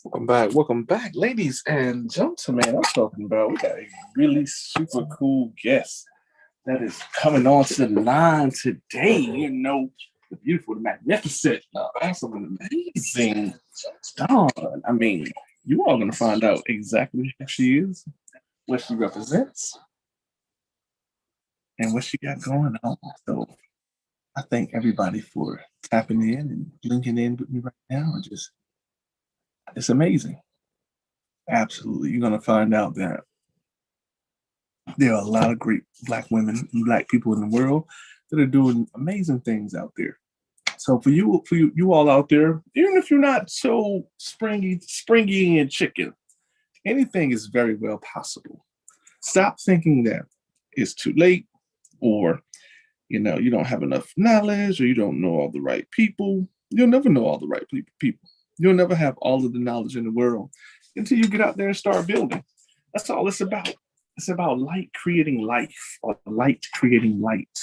Welcome back, ladies and gentlemen. I'm talking about we got a really super cool guest that is coming on to the line today. The beautiful, the magnificent, the awesome, and amazing Dawn. I mean, you all gonna find out exactly who she is, what she represents, and what she got going on. So I thank everybody for tapping in and linking in with me right now. It's amazing. Absolutely. You're going to find out that there are a lot of great Black women and Black people in the world that are doing amazing things out there. So for you all out there, even if you're not so springy and chicken, anything is very well possible. Stop thinking that it's too late, or you don't have enough knowledge, or you don't know all the right people. You'll never know all the right people. You'll never have all of the knowledge in the world until you get out there and start building. That's all it's about. It's about light creating life, or light creating light.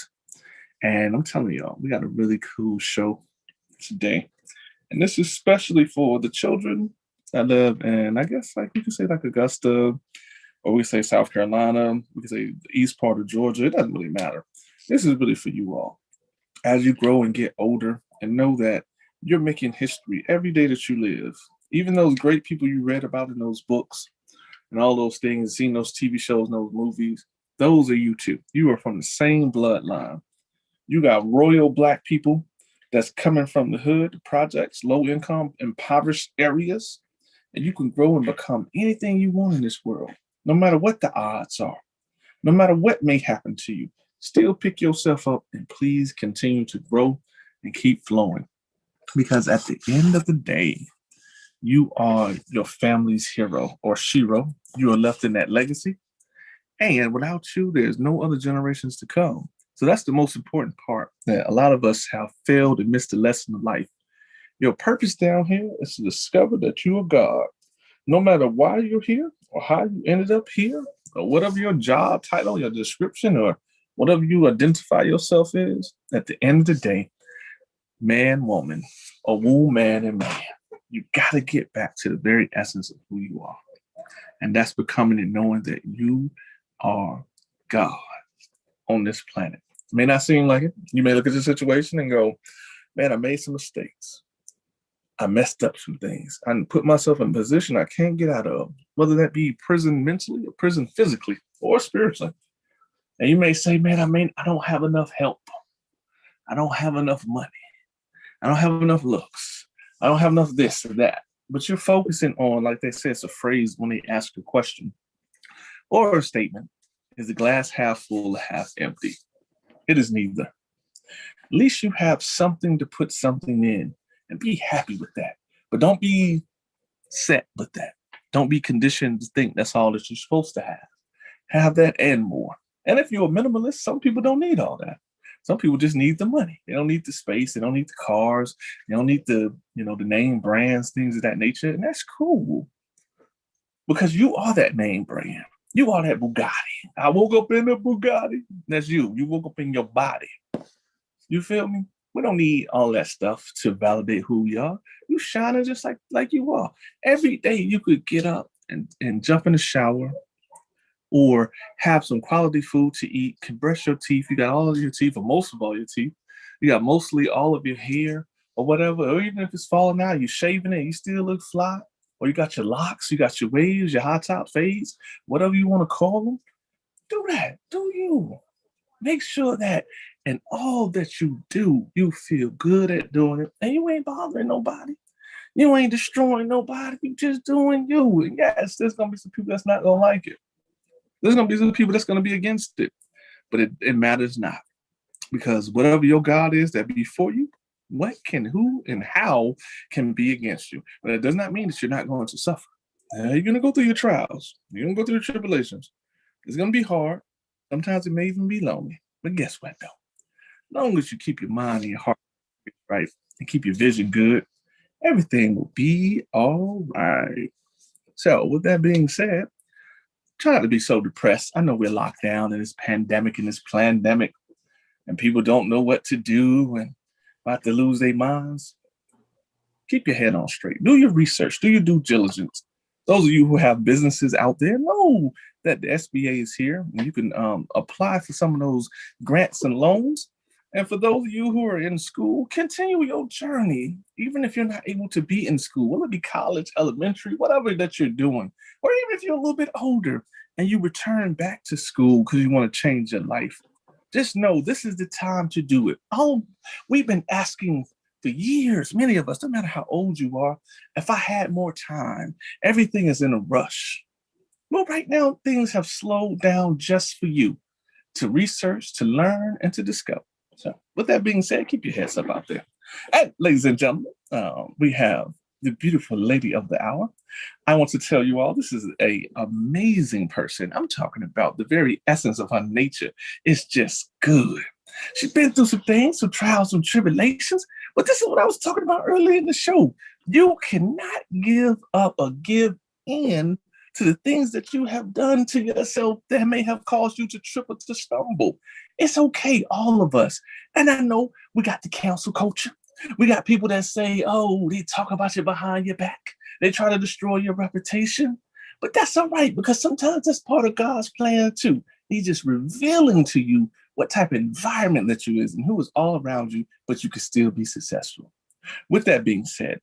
And I'm telling y'all, we got a really cool show today. And this is especially for the children that live in, I guess, like we could say like Augusta, or we say South Carolina, we could say the east part of Georgia. It doesn't really matter. This is really for you all. As you grow and get older, and know that you're making history every day that you live. Even those great people you read about in those books and all those things, seeing those TV shows and those movies, those are you too. You are from the same bloodline. You got royal Black people that's coming from the hood, projects, low income, impoverished areas, and you can grow and become anything you want in this world, no matter what the odds are, no matter what may happen to you. Still pick yourself up and please continue to grow and keep flowing. Because at the end of the day, you are your family's hero or shero. You are left in that legacy. And without you, there's no other generations to come. So that's the most important part, that a lot of us have failed and missed the lesson of life. Your purpose down here is to discover that you are God. No matter why you're here or how you ended up here, or whatever your job title, your description, or whatever you identify yourself as, at the end of the day, man, woman, or womb, man, and man, you got to get back to the very essence of who you are. And that's becoming and knowing that you are God on this planet. It may not seem like it. You may look at the situation and go, man, I made some mistakes. I messed up some things. I put myself in a position I can't get out of, whether that be prison mentally or prison physically or spiritually. And you may say, man, I don't have enough help. I don't have enough money. I don't have enough looks. I don't have enough this or that. But you're focusing on, like they say, it's a phrase when they ask a question or a statement. Is the glass half full or half empty? It is neither. At least you have something to put something in and be happy with that. But don't be set with that. Don't be conditioned to think that's all that you're supposed to have. Have that and more. And if you're a minimalist, some people don't need all that. Some people just need the money. They don't need the space. They don't need the cars. They don't need the name brands, things of that nature. And that's cool. Because you are that name brand. You are that Bugatti. I woke up in a Bugatti. That's you. You woke up in your body. You feel me? We don't need all that stuff to validate who we are. You shining just like you are. Every day you could get up and jump in the shower, or have some quality food to eat, can brush your teeth. You got all of your teeth, or most of all your teeth. You got mostly all of your hair, or whatever. Or even if it's falling out, you're shaving it, you still look fly. Or you got your locks, you got your waves, your high top fades, whatever you want to call them. Do that. Do you. Make sure that in all that you do, you feel good at doing it. And you ain't bothering nobody. You ain't destroying nobody. You just doing you. And yes, there's going to be some people that's not going to like it. There's going to be some people that's going to be against it. But it matters not. Because whatever your God is that be for you, what can, who, and how can be against you. But it does not mean that you're not going to suffer. You're going to go through your trials. You're going to go through the tribulations. It's going to be hard. Sometimes it may even be lonely. But guess what, though? As long as you keep your mind and your heart right and keep your vision good, everything will be all right. So with that being said, try not to be so depressed. I know we're locked down in this pandemic and this plandemic, and people don't know what to do and about to lose their minds. keep your head on straight. Do your research. Do your due diligence. Those of you who have businesses out there know that the SBA is here, and you can apply for some of those grants and loans. And for those of you who are in school, continue your journey, even if you're not able to be in school, whether it be college, elementary, whatever that you're doing, or even if you're a little bit older and you return back to school because you want to change your life. Just know this is the time to do it. Oh, we've been asking for years, many of us, no matter how old you are, if I had more time, everything is in a rush. Well, right now, things have slowed down just for you to research, to learn, and to discover. So with that being said, keep your heads up out there. And ladies and gentlemen, we have the beautiful lady of the hour. I want to tell you all, this is an amazing person. I'm talking about the very essence of her nature. It's just good. She's been through some things, some trials, some tribulations, but this is what I was talking about earlier in the show. You cannot give up or give in to the things that you have done to yourself that may have caused you to trip or to stumble. It's okay, all of us. And I know we got the cancel culture. We got people that say, oh, they talk about you behind your back. They try to destroy your reputation. But that's all right, because sometimes that's part of God's plan too. He's just revealing to you what type of environment that you is and who is all around you, but you can still be successful. With that being said,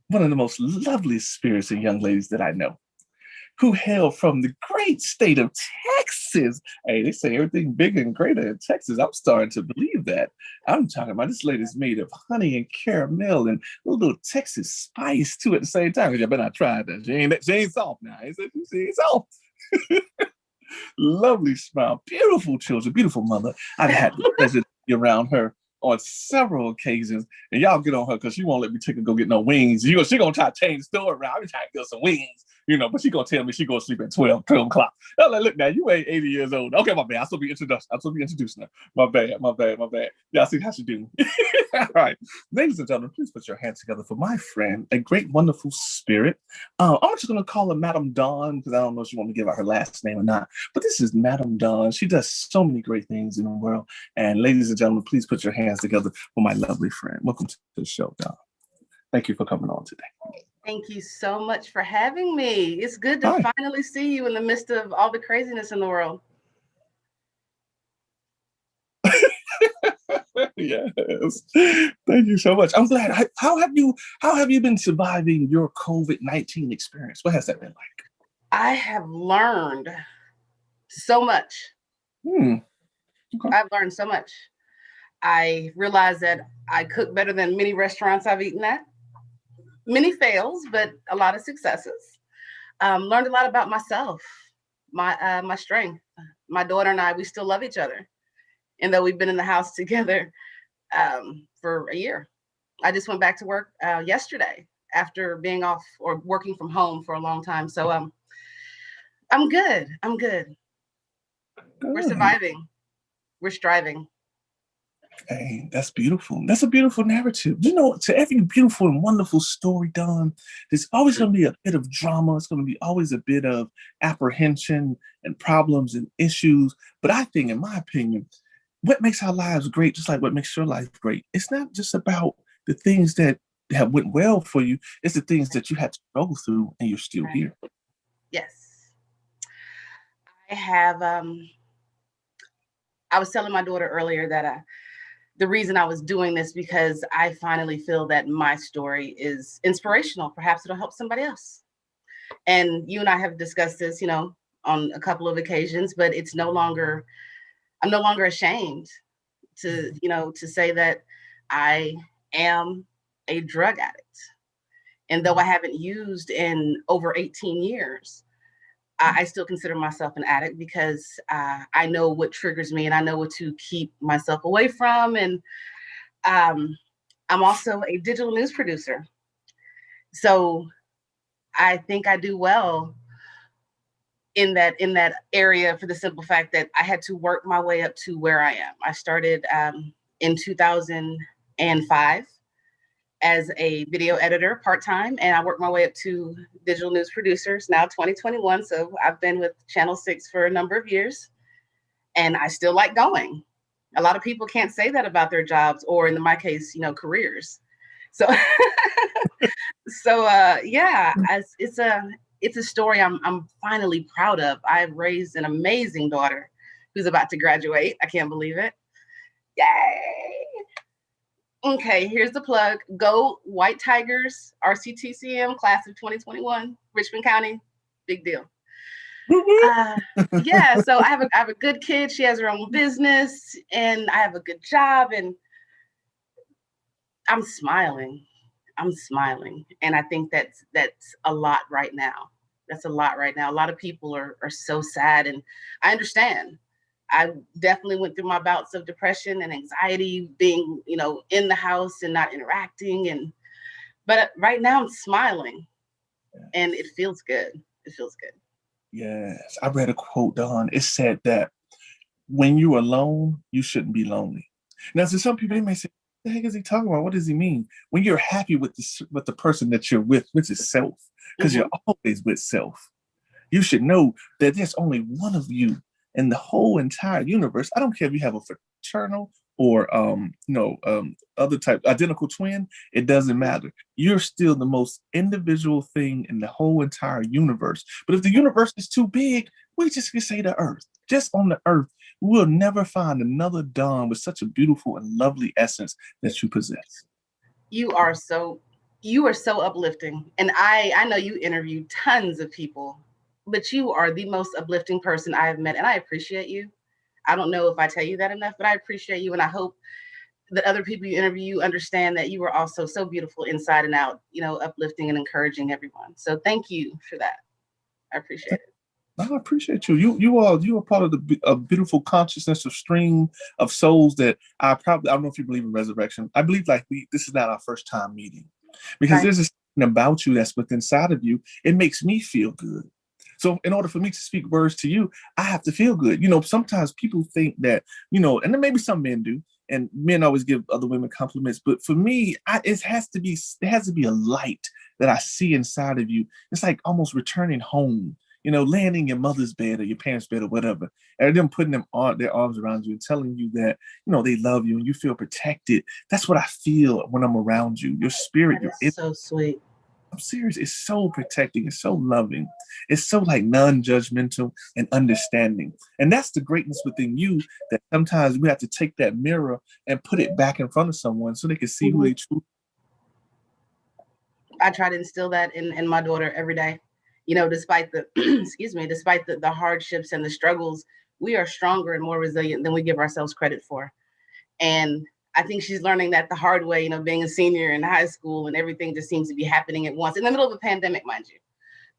one of the most loveliest spirits and young ladies that I know, who hail from the great state of Texas. Hey, they say everything bigger and greater in Texas. I'm starting to believe that. I'm talking about this lady's made of honey and caramel and a little Texas spice too at the same time. You better not try that. She ain't soft now. She ain't soft. Lovely smile, beautiful children, beautiful mother. I've had the pleasure to be around her on several occasions, and y'all get on her because she won't let me take her go get no wings. She gonna try to change the story around. I'm trying to get some wings, but she gonna tell me she gonna sleep at 12 o'clock. I'm like, look now, you ain't 80 years old. Okay, my bad. I'm supposed to be introducing her. My bad. Y'all see how she do. All right. Ladies and gentlemen, please put your hands together for my friend, a great, wonderful spirit. I'm just gonna call her Madame Dawn because I don't know if she want me to give out her last name or not. But this is Madame Dawn. She does so many great things in the world. And ladies and gentlemen, please put your hands together for my lovely friend. Welcome to the show, Dawn. Thank you for coming on today. Thank you so much for having me. It's good to finally see you in the midst of all the craziness in the world. Yes. Thank you so much. I'm glad. How have you been surviving your COVID-19 experience? What has that been like? I have learned so much. Okay. I've learned so much. I realized that I cook better than many restaurants I've eaten at. Many fails, but a lot of successes. Learned a lot about myself, my strength. My daughter and I, we still love each other. And though we've been in the house together for a year. I just went back to work yesterday after being off or working from home for a long time. So I'm good. Good. We're surviving. We're striving. Hey, that's beautiful. That's a beautiful narrative. To every beautiful and wonderful story, Dawn, there's always going to be a bit of drama. It's going to be always a bit of apprehension and problems and issues. But I think, in my opinion, what makes our lives great, just like what makes your life great, it's not just about the things that have went well for you. It's the things that you had to go through and you're still here. Yes. I have, I was telling my daughter earlier that the reason I was doing this because I finally feel that my story is inspirational. Perhaps it'll help somebody else. And you and I have discussed this, on a couple of occasions, but I'm no longer ashamed to say that I am a drug addict. And though I haven't used in over 18 years, I still consider myself an addict because I know what triggers me and I know what to keep myself away from. And I'm also a digital news producer. So I think I do well in that area for the simple fact that I had to work my way up to where I am. I started in 2005 as a video editor part-time, and I worked my way up to digital news producers, now 2021. So I've been with Channel 6 for a number of years, and I still like going. A lot of people can't say that about their jobs, or in my case, careers. So, yeah, it's a story I'm finally proud of. I've raised an amazing daughter who's about to graduate. I can't believe it. Yay! Okay, here's the plug. Go White Tigers, RCTCM, class of 2021, Richmond County. Big deal. Yeah, so I have a good kid. She has her own business, and I have a good job, and I'm smiling. I'm smiling, and I think that's a lot right now. That's a lot right now. A lot of people are so sad, and I understand. I definitely went through my bouts of depression and anxiety, being in the house and not interacting, but right now I'm smiling, and it feels good. It feels good. Yes, I read a quote, Dawn. It said that when you're alone, you shouldn't be lonely. Now, to some people, they may say, "What the heck is he talking about? What does he mean?" When you're happy with the person that you're with, which is self, because you're always with self, you should know that there's only one of you in the whole entire universe. I don't care if you have a fraternal or other type identical twin. It doesn't matter. You're still the most individual thing in the whole entire universe. But if the universe is too big, we just can say the earth. Just on the earth, we'll never find another Dawn with such a beautiful and lovely essence that you possess. You are so uplifting, and I know you interviewed tons of people, but you are the most uplifting person I have met, and I appreciate you. I don't know if I tell you that enough, but I appreciate you, and I hope that other people you interview understand that you are also so beautiful inside and out, uplifting and encouraging everyone. So thank you for that. I appreciate it. I appreciate you. You are part of a beautiful consciousness of stream of souls that I don't know if you believe in resurrection. I believe this is not our first time meeting, because there's this thing about you that's within inside of you. It makes me feel good. So in order for me to speak words to you, I have to feel good. Sometimes people think that, and then maybe some men do, and men always give other women compliments. But for me, it has to be a light that I see inside of you. It's like almost returning home, laying in your mother's bed or your parents' bed or whatever, and them putting their arms around you and telling you that, they love you and you feel protected. That's what I feel when I'm around you. Your spirit, it's so sweet. I'm serious. It's so protecting. It's so loving. It's so non-judgmental and understanding. And that's the greatness within you, that sometimes we have to take that mirror and put it back in front of someone so they can see who they truly are. I try to instill that in my daughter every day. Despite the despite the hardships and the struggles, we are stronger and more resilient than we give ourselves credit for. And I think she's learning that the hard way, being a senior in high school and everything just seems to be happening at once in the middle of a pandemic, mind you.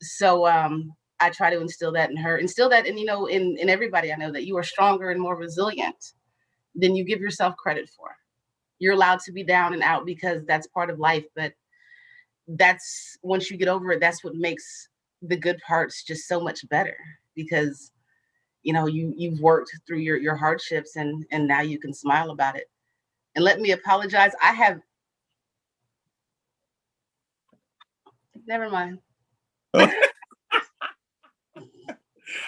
So I try to instill that in her, in everybody I know, that you are stronger and more resilient than you give yourself credit for. You're allowed to be down and out because that's part of life. But that's, once you get over it, that's what makes the good parts just so much better, because, you've worked through your hardships and now you can smile about it. And let me apologize. Never mind. I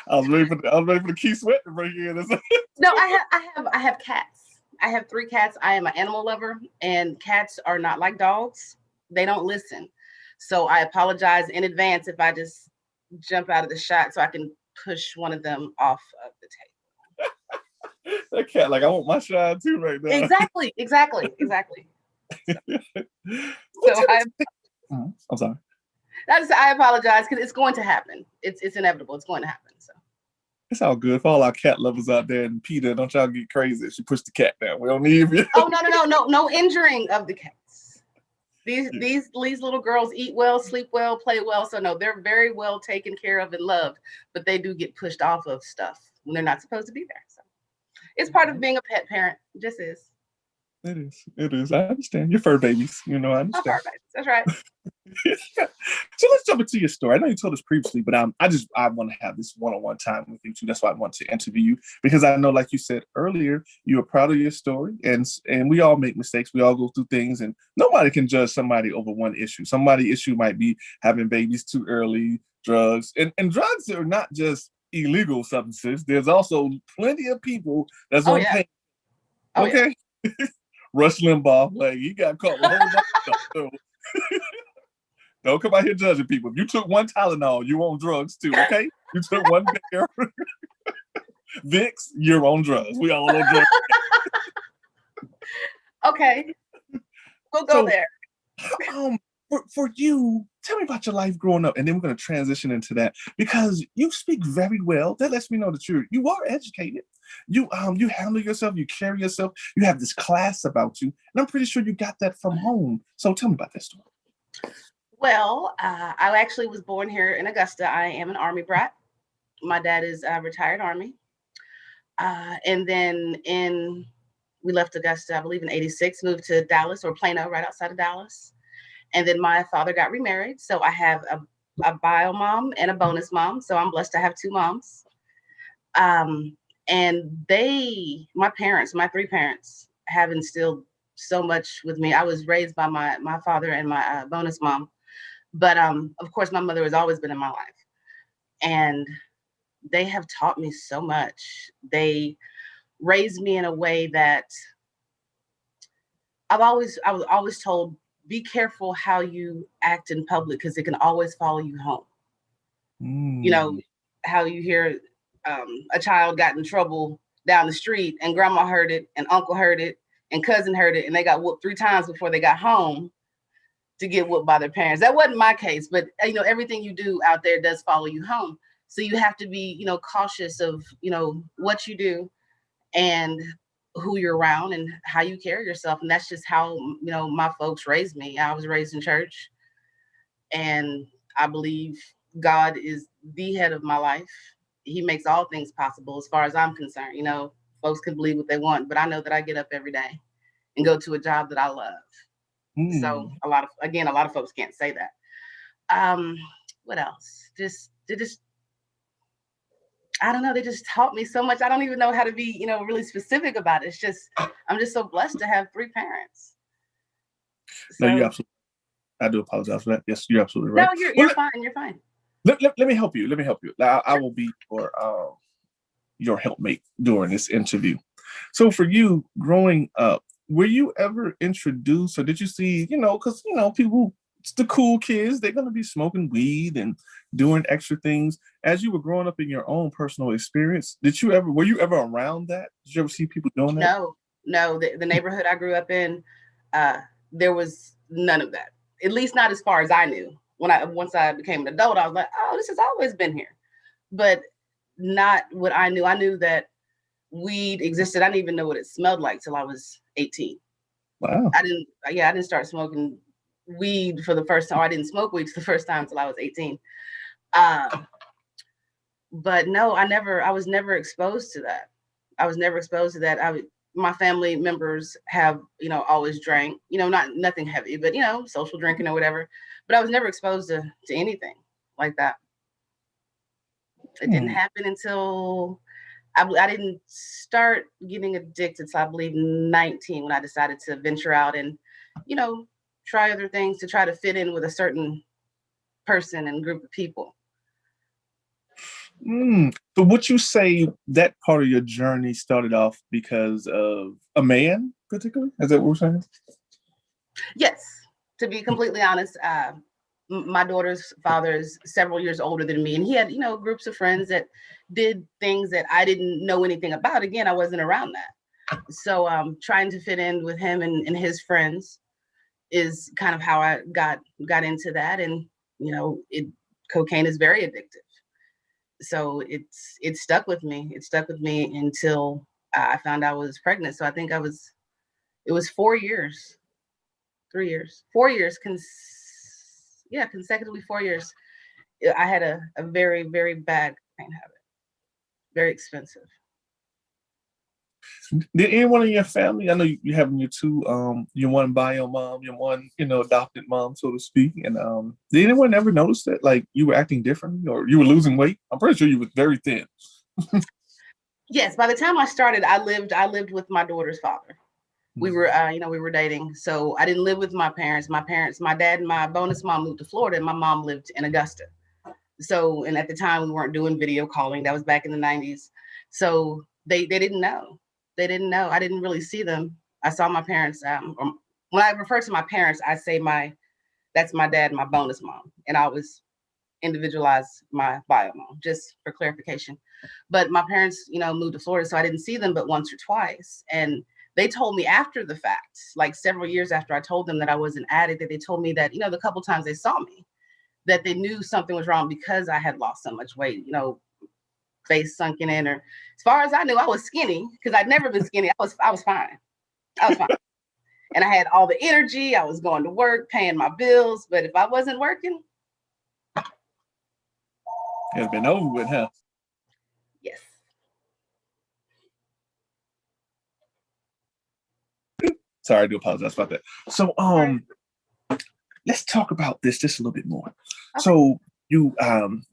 was ready for the Key Sweat to break in. No, I have cats. I have 3 cats. I am an animal lover, and cats are not like dogs. They don't listen. So I apologize in advance if I just jump out of the shot so I can push one of them off of the table. That cat, I want my shine too right now. Exactly. I'm sorry. I apologize, because it's going to happen. It's inevitable. It's going to happen. So it's all good. For all our cat lovers out there, and Peter, don't y'all get crazy. She pushed the cat down. We don't need you. Oh, no injuring of the cats. These little girls eat well, sleep well, play well. So no, they're very well taken care of and loved, but they do get pushed off of stuff when they're not supposed to be there. So it's part of being a pet parent. It just is. It is. I understand. You're fur babies. I understand. Fur babies. That's right. So let's jump into your story. I know you told us previously, but I want to have this one-on-one time with you too. That's why I want to interview you, because I know, like you said earlier, you are proud of your story, and we all make mistakes. We all go through things, and nobody can judge somebody over one issue. Somebody's issue might be having babies too early, drugs, and drugs are not just illegal substances. There's also plenty of people that's on pain. Okay. Rush Limbaugh, like he got caught with a whole bunch of stuff. So don't come out here judging people. If you took one Tylenol, you on drugs too, okay? You took one bear, Vicks, you're on drugs. We all on drugs. Okay, we'll go there. For you, tell me about your life growing up, and then we're going to transition into that because you speak very well. That lets me know that you are educated. You handle yourself, you carry yourself, you have this class about you, and I'm pretty sure you got that from home. So tell me about that story. Well, I actually was born here in Augusta. I am an Army brat. My dad is a retired Army. And then we left Augusta, I believe in 86, moved to Dallas or Plano, right outside of Dallas. And then my father got remarried. So I have a bio mom and a bonus mom. So I'm blessed to have two moms. And my three parents have instilled so much with me. I was raised by my father and my bonus mom. But of course, my mother has always been in my life. And they have taught me so much. They raised me in a way that I was always told, be careful how you act in public because it can always follow you home. You know, how you hear a child got in trouble down the street and grandma heard it and uncle heard it and cousin heard it and they got whooped 3 times before they got home to get whooped by their parents. That wasn't my case, but everything you do out there does follow you home. So you have to be, cautious of, what you do and who you're around and how you carry yourself. And that's just how, my folks raised me. I was raised in church and I believe God is the head of my life. He makes all things possible as far as I'm concerned. Folks can believe what they want, but I know that I get up every day and go to a job that I love. So a lot of folks can't say that. What else? I don't know. They just taught me so much. I don't even know how to be, really specific about it. It's just, I'm just so blessed to have 3 parents. So, no, you absolutely. I do apologize for that. Yes, you're absolutely right. No, you're fine. You're fine. Let me help you. I will be your helpmate during this interview. So for you, growing up, were you ever introduced, or did you see, because people, it's the cool kids, they're going to be smoking weed and doing extra things. As you were growing up in your own personal experience, were you ever around that? Did you ever see people doing that? No. The neighborhood I grew up in, there was none of that. At least not as far as I knew. Once I became an adult, I was like, oh, this has always been here. But not what I knew. I knew that weed existed. I didn't even know what it smelled like till I was 18. Wow. I didn't start smoking weed for the first time. I didn't smoke weed for the first time till I was 18. But no, I was never exposed to that. My family members have, always drank, nothing heavy, but, social drinking or whatever. But I was never exposed to anything like that. It didn't happen until I didn't start getting addicted till I believe 19 when I decided to venture out and, try other things to try to fit in with a certain person and group of people. So would you say that part of your journey started off because of a man particularly? Is that what we're saying? Yes. To be completely honest, my daughter's father is several years older than me, and he had, groups of friends that did things that I didn't know anything about. Again, I wasn't around that. So trying to fit in with him and his friends is kind of how I got into that. And, cocaine is very addictive. So it stuck with me. It stuck with me until I found I was pregnant. So I think it was 4 years, 3 years, 4 years, consecutively 4 years. I had a very, very bad cocaine habit, very expensive. Did anyone in your family, I know you having your 2, your one bio mom, your one, adopted mom, so to speak. And did anyone ever notice that, like, you were acting differently or you were losing weight? I'm pretty sure you were very thin. Yes. By the time I started, I lived with my daughter's father. We were, we were dating. So I didn't live with my parents. My dad and my bonus mom moved to Florida and my mom lived in Augusta. So, and at the time we weren't doing video calling. That was back in the 90s. So they didn't know. I didn't really see them I saw my parents. When I refer to my parents, I say that's my dad and my bonus mom, and I always individualize my bio mom just for clarification. But my parents, moved to Florida, so I didn't see them but once or twice, and they told me after the fact, like several years after I told them that I was an addict, that they told me that the couple times they saw me, that they knew something was wrong because I had lost so much weight, face sunken in, or as far as I knew, I was skinny because I'd never been skinny. I was fine. I was fine. And I had all the energy. I was going to work, paying my bills. But if I wasn't working, it's been over with, huh? yes. Sorry, I do apologize about that. So, let's talk about this just a little bit more. Okay. So you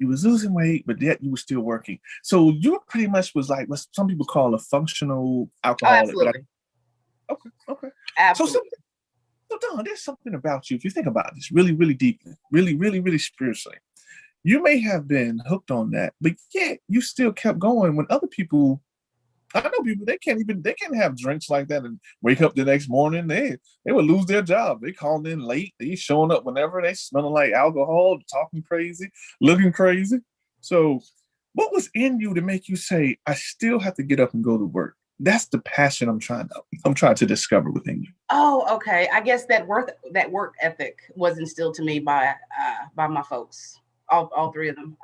was losing weight, but yet you were still working. So you pretty much was like what some people call a functional alcoholic. Oh, absolutely. Okay. Absolutely. So Dawn, there's something about you. If you think about this really, really deeply, really, really, really spiritually, you may have been hooked on that, but yet you still kept going when other people. I know people they can't have drinks like that and wake up the next morning. They would lose their job. They called in late. They showing up whenever they smelling like alcohol, talking crazy, looking crazy. So what was in you to make you say, I still have to get up and go to work? That's the passion I'm trying to discover within you. Oh, okay. I guess that work ethic was instilled to me by my folks, all three of them.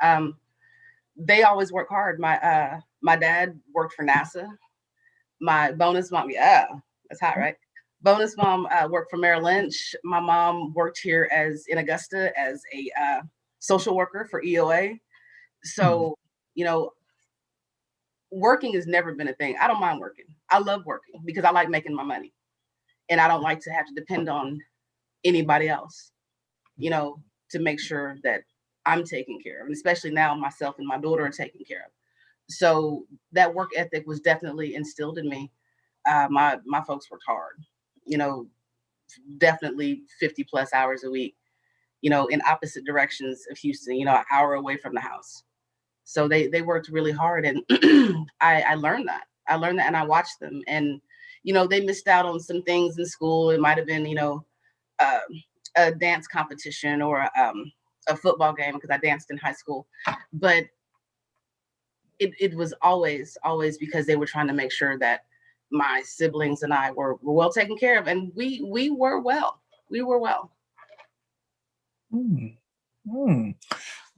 They always work hard. My dad worked for NASA. My bonus mom, yeah, that's hot, right? Bonus mom worked for Merrill Lynch. My mom worked here in Augusta as a social worker for EOA. So, working has never been a thing. I don't mind working. I love working because I like making my money. And I don't like to have to depend on anybody else, to make sure that I'm taken care of. And especially now myself and my daughter are taken care of. So that work ethic was definitely instilled in me. My folks worked hard, definitely 50 plus hours a week, in opposite directions of Houston, an hour away from the house. So they worked really hard, and I learned that. And I watched them, and they missed out on some things in school. It might have been a dance competition or a football game because I danced in high school, but it was always because they were trying to make sure that my siblings and I were well taken care of, and we were well. We were well.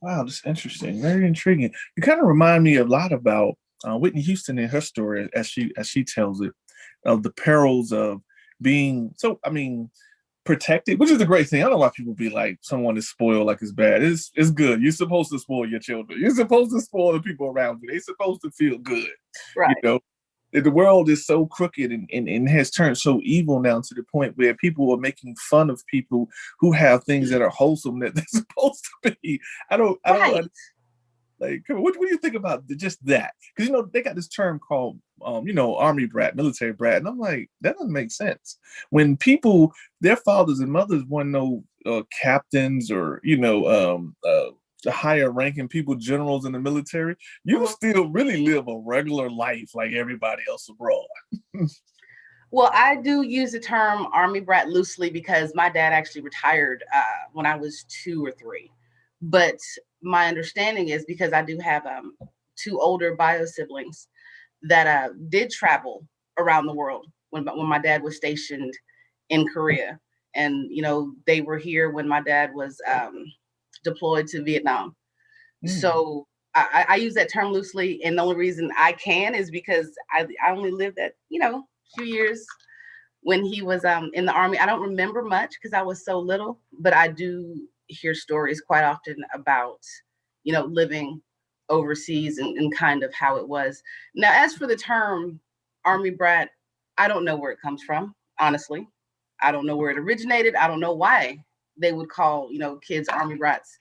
Wow, that's interesting. Very intriguing. You kind of remind me a lot about Whitney Houston in her story, as she tells it, of the perils of being protected, which is a great thing. I don't know why people be like, someone is spoiled like it's bad. It's good. You're supposed to spoil your children. You're supposed to spoil the people around you. They're supposed to feel good. Right. The world is so crooked and has turned so evil now to the point where people are making fun of people who have things that are wholesome that they're supposed to be. I don't like, what do you think about just that? Because they got this term called army brat, military brat, and I'm like, that doesn't make sense. When people, their fathers and mothers weren't no captains or the higher ranking people, generals in the military, you still really live a regular life like everybody else abroad. Well, I do use the term army brat loosely because my dad actually retired when I was 2 or 3. But my understanding is because I do have 2 older bio siblings that did travel around the world when my dad was stationed in Korea. And, they were here when my dad was deployed to Vietnam. So I use that term loosely. And the only reason I can is because I only lived that, few years when he was in the army. I don't remember much because I was so little, but I do hear stories quite often about, living overseas and kind of how it was. Now, as for the term army brat, I don't know where it comes from, honestly. I don't know where it originated. I don't know why they would call, kids army brats.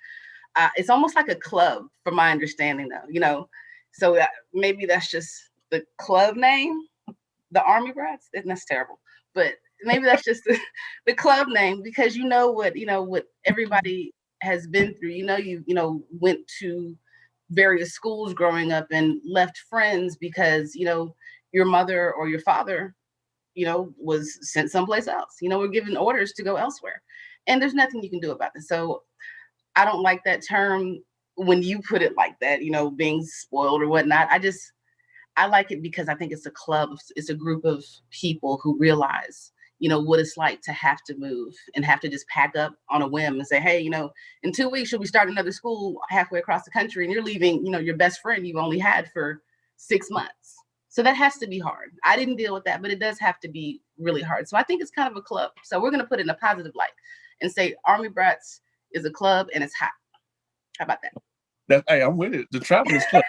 It's almost like a club, from my understanding, though, so maybe that's just the club name, the army brats. And that's terrible, but maybe that's just the club name because what everybody has been through. You went to various schools growing up and left friends because your mother or your father was sent someplace else. We're given orders to go elsewhere. And there's nothing you can do about it. So I don't like that term when you put it like that, being spoiled or whatnot. I like it because I think it's a club. It's a group of people who realize, what it's like to have to move and have to just pack up on a whim and say, hey, in 2 weeks, you'll be starting another school halfway across the country and you're leaving, your best friend you've only had for 6 months. So that has to be hard. I didn't deal with that, but it does have to be really hard. So I think it's kind of a club. So we're going to put it in a positive light and say Army Brats is a club and it's hot. How about that? Hey, I'm with it. The Travelers Club.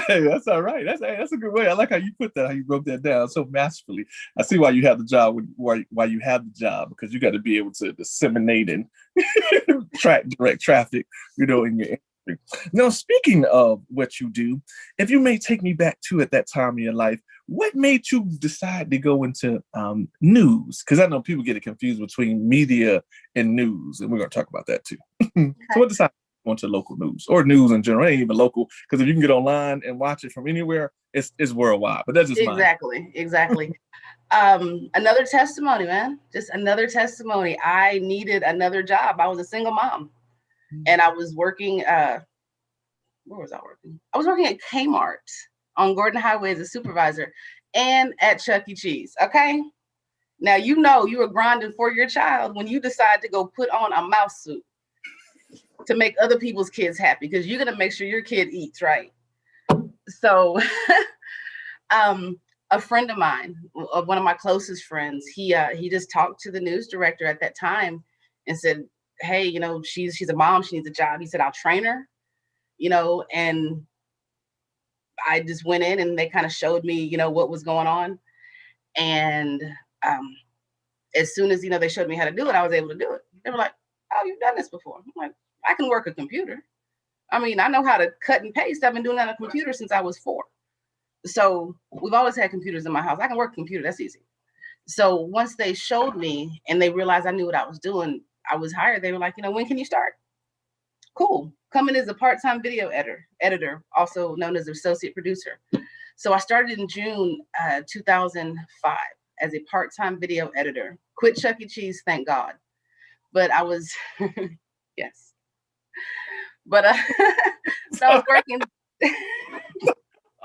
Hey, that's all right. That's a good way. I like how you put that, how you broke that down so masterfully. I see why you have the job, why you have the job, because you got to be able to disseminate and direct traffic, in your industry. Now, speaking of what you do, if you may take me back to at that time in your life, what made you decide to go into news? Because I know people get it confused between media and news, and we're going to talk about that too. Okay. So what decided to go into local news or news in general? It ain't even local, because if you can get online and watch it from anywhere, it's worldwide. But that's just exactly. Another testimony, man. Just another testimony. I needed another job. I was a single mom. And I was working, where was I working? I was working at Kmart on Gordon Highway as a supervisor and at Chuck E. Cheese, okay? Now, you were grinding for your child when you decide to go put on a mouse suit to make other people's kids happy, because you're going to make sure your kid eats, right? So a friend of mine, one of my closest friends, he just talked to the news director at that time and said, hey, she's a mom, she needs a job. He said, I'll train her, and I just went in and they kind of showed me, what was going on. And as soon as, they showed me how to do it, I was able to do it. They were like, oh, you've done this before. I'm like, I can work a computer. I mean, I know how to cut and paste. I've been doing that on a computer since I was 4. So we've always had computers in my house. I can work a computer. That's easy. So once they showed me and they realized I knew what I was doing, I was hired. They were like, when can you start? Cool. Come in as a part-time video editor, also known as associate producer. So I started in June 2005 as a part-time video editor. Quit Chuck E. Cheese, thank God. But I was, yes. But so I was working. I'm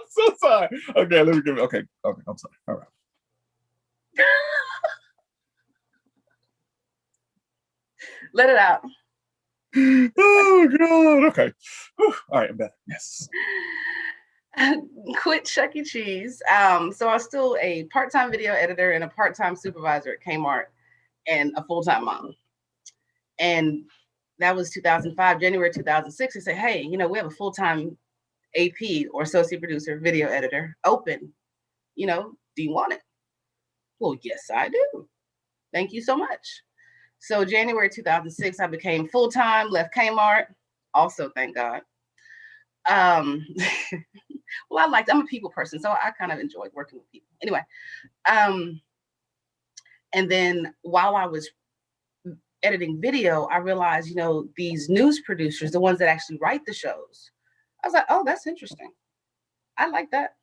so sorry. Okay, let me give it. Okay, I'm sorry. All right. Let it out. Oh God. Okay. Whew. All right, I'm back. Yes. Quit Chuck E. Cheese. So I was still a part-time video editor and a part-time supervisor at Kmart and a full-time mom. And that was 2005, January 2006. They said, hey, we have a full-time AP or associate producer, video editor open. Do you want it? Well, yes, I do. Thank you so much. So January 2006, I became full-time, left Kmart. Also, thank God. Well, I'm a people person, so I kind of enjoyed working with people. Anyway, and then while I was editing video, I realized, these news producers, the ones that actually write the shows, I was like, oh, that's interesting. I like that.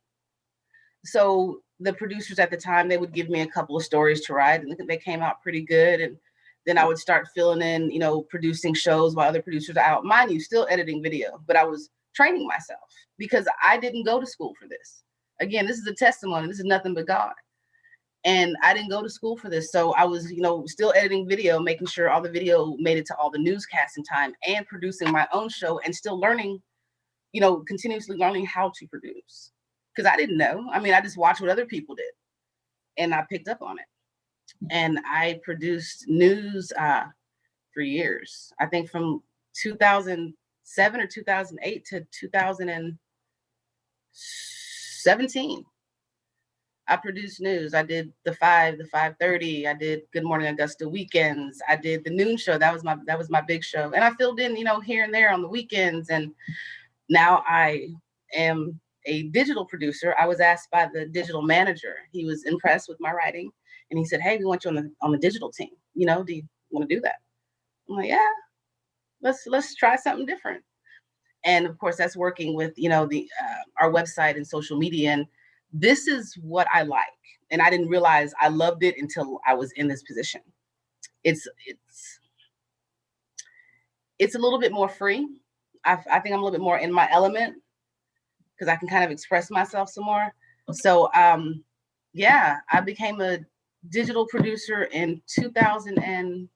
So the producers at the time, they would give me a couple of stories to write, and they came out pretty good. And then I would start filling in, producing shows while other producers are out. Mind you, still editing video, but I was training myself because I didn't go to school for this. Again, this is a testimony. This is nothing but God. And I didn't go to school for this. So I was, still editing video, making sure all the video made it to all the newscasts in time, and producing my own show and still learning, continuously learning how to produce. Because I didn't know. I mean, I just watched what other people did and I picked up on it. And I produced news for years. I think from 2007 or 2008 to 2017. I produced news. I did the 5, the 5:30. I did Good Morning Augusta weekends. I did the noon show. That was my big show. And I filled in, here and there on the weekends. And now I am a digital producer. I was asked by the digital manager. He was impressed with my writing. And he said, hey, we want you on the digital team. Do you want to do that? I'm like, yeah, let's try something different. And of course, that's working with, our website and social media. And this is what I like. And I didn't realize I loved it until I was in this position. It's a little bit more free. I think I'm a little bit more in my element because I can kind of express myself some more. So yeah, I became a digital producer in 2000 and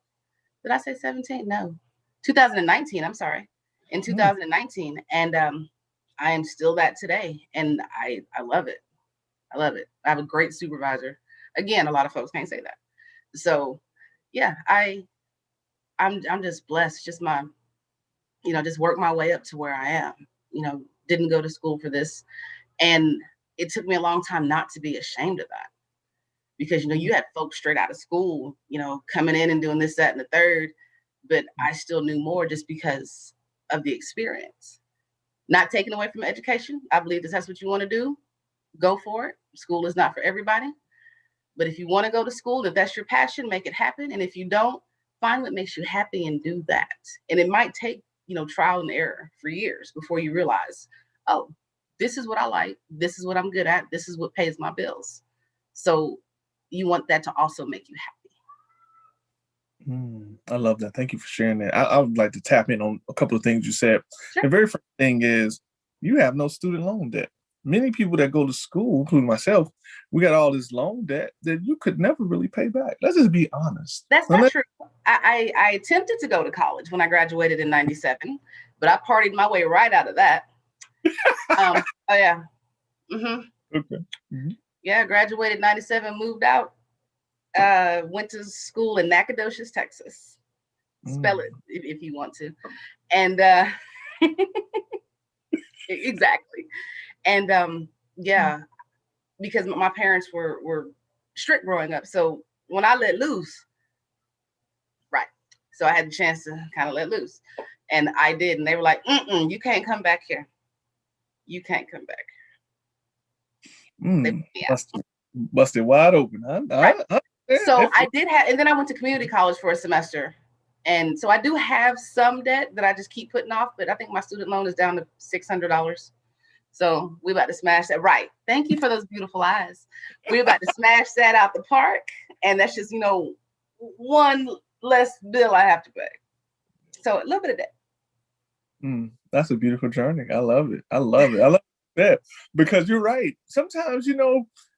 did I say 17? No, 2019. I'm sorry, in 2019, and I am still that today, and I love it. I love it. I have a great supervisor. Again, a lot of folks can't say that. So yeah, I'm just blessed. Just my, just work my way up to where I am. Didn't go to school for this, and it took me a long time not to be ashamed of that, because you had folks straight out of school, coming in and doing this, that, and the third, but I still knew more just because of the experience. Not taken away from education. I believe that's what you want to do. Go for it. School is not for everybody, but if you want to go to school, if that's your passion, make it happen. And if you don't, find what makes you happy and do that. And it might take, trial and error for years before you realize, oh, this is what I like. This is what I'm good at. This is what pays my bills. So you want that to also make you happy. I love that. Thank you for sharing that. I would like to tap in on a couple of things you said. Sure. The very first thing is you have no student loan debt. Many people that go to school, including myself, we got all this loan debt that you could never really pay back. Let's just be honest. That's not true. I attempted to go to college when I graduated in 97, but I partied my way right out of that. Oh yeah. Mm-hmm. Okay. Mm-hmm. Yeah, graduated 97, moved out, went to school in Nacogdoches, Texas. Spell it if you want to. And exactly. And yeah, because my parents were strict growing up. So when I let loose, right. So I had the chance to kind of let loose. And I did. And they were like, you can't come back here. You can't come back. Busted wide open. Right. So I did have, and then I went to community college for a semester. And so I do have some debt that I just keep putting off, but I think my student loan is down to $600. So we're about to smash that. Right. Thank you for those beautiful eyes. We're about to smash that out the park. And that's just, one less bill I have to pay. So a little bit of debt. That's a beautiful journey. I love it. I love that, because you're right. Sometimes,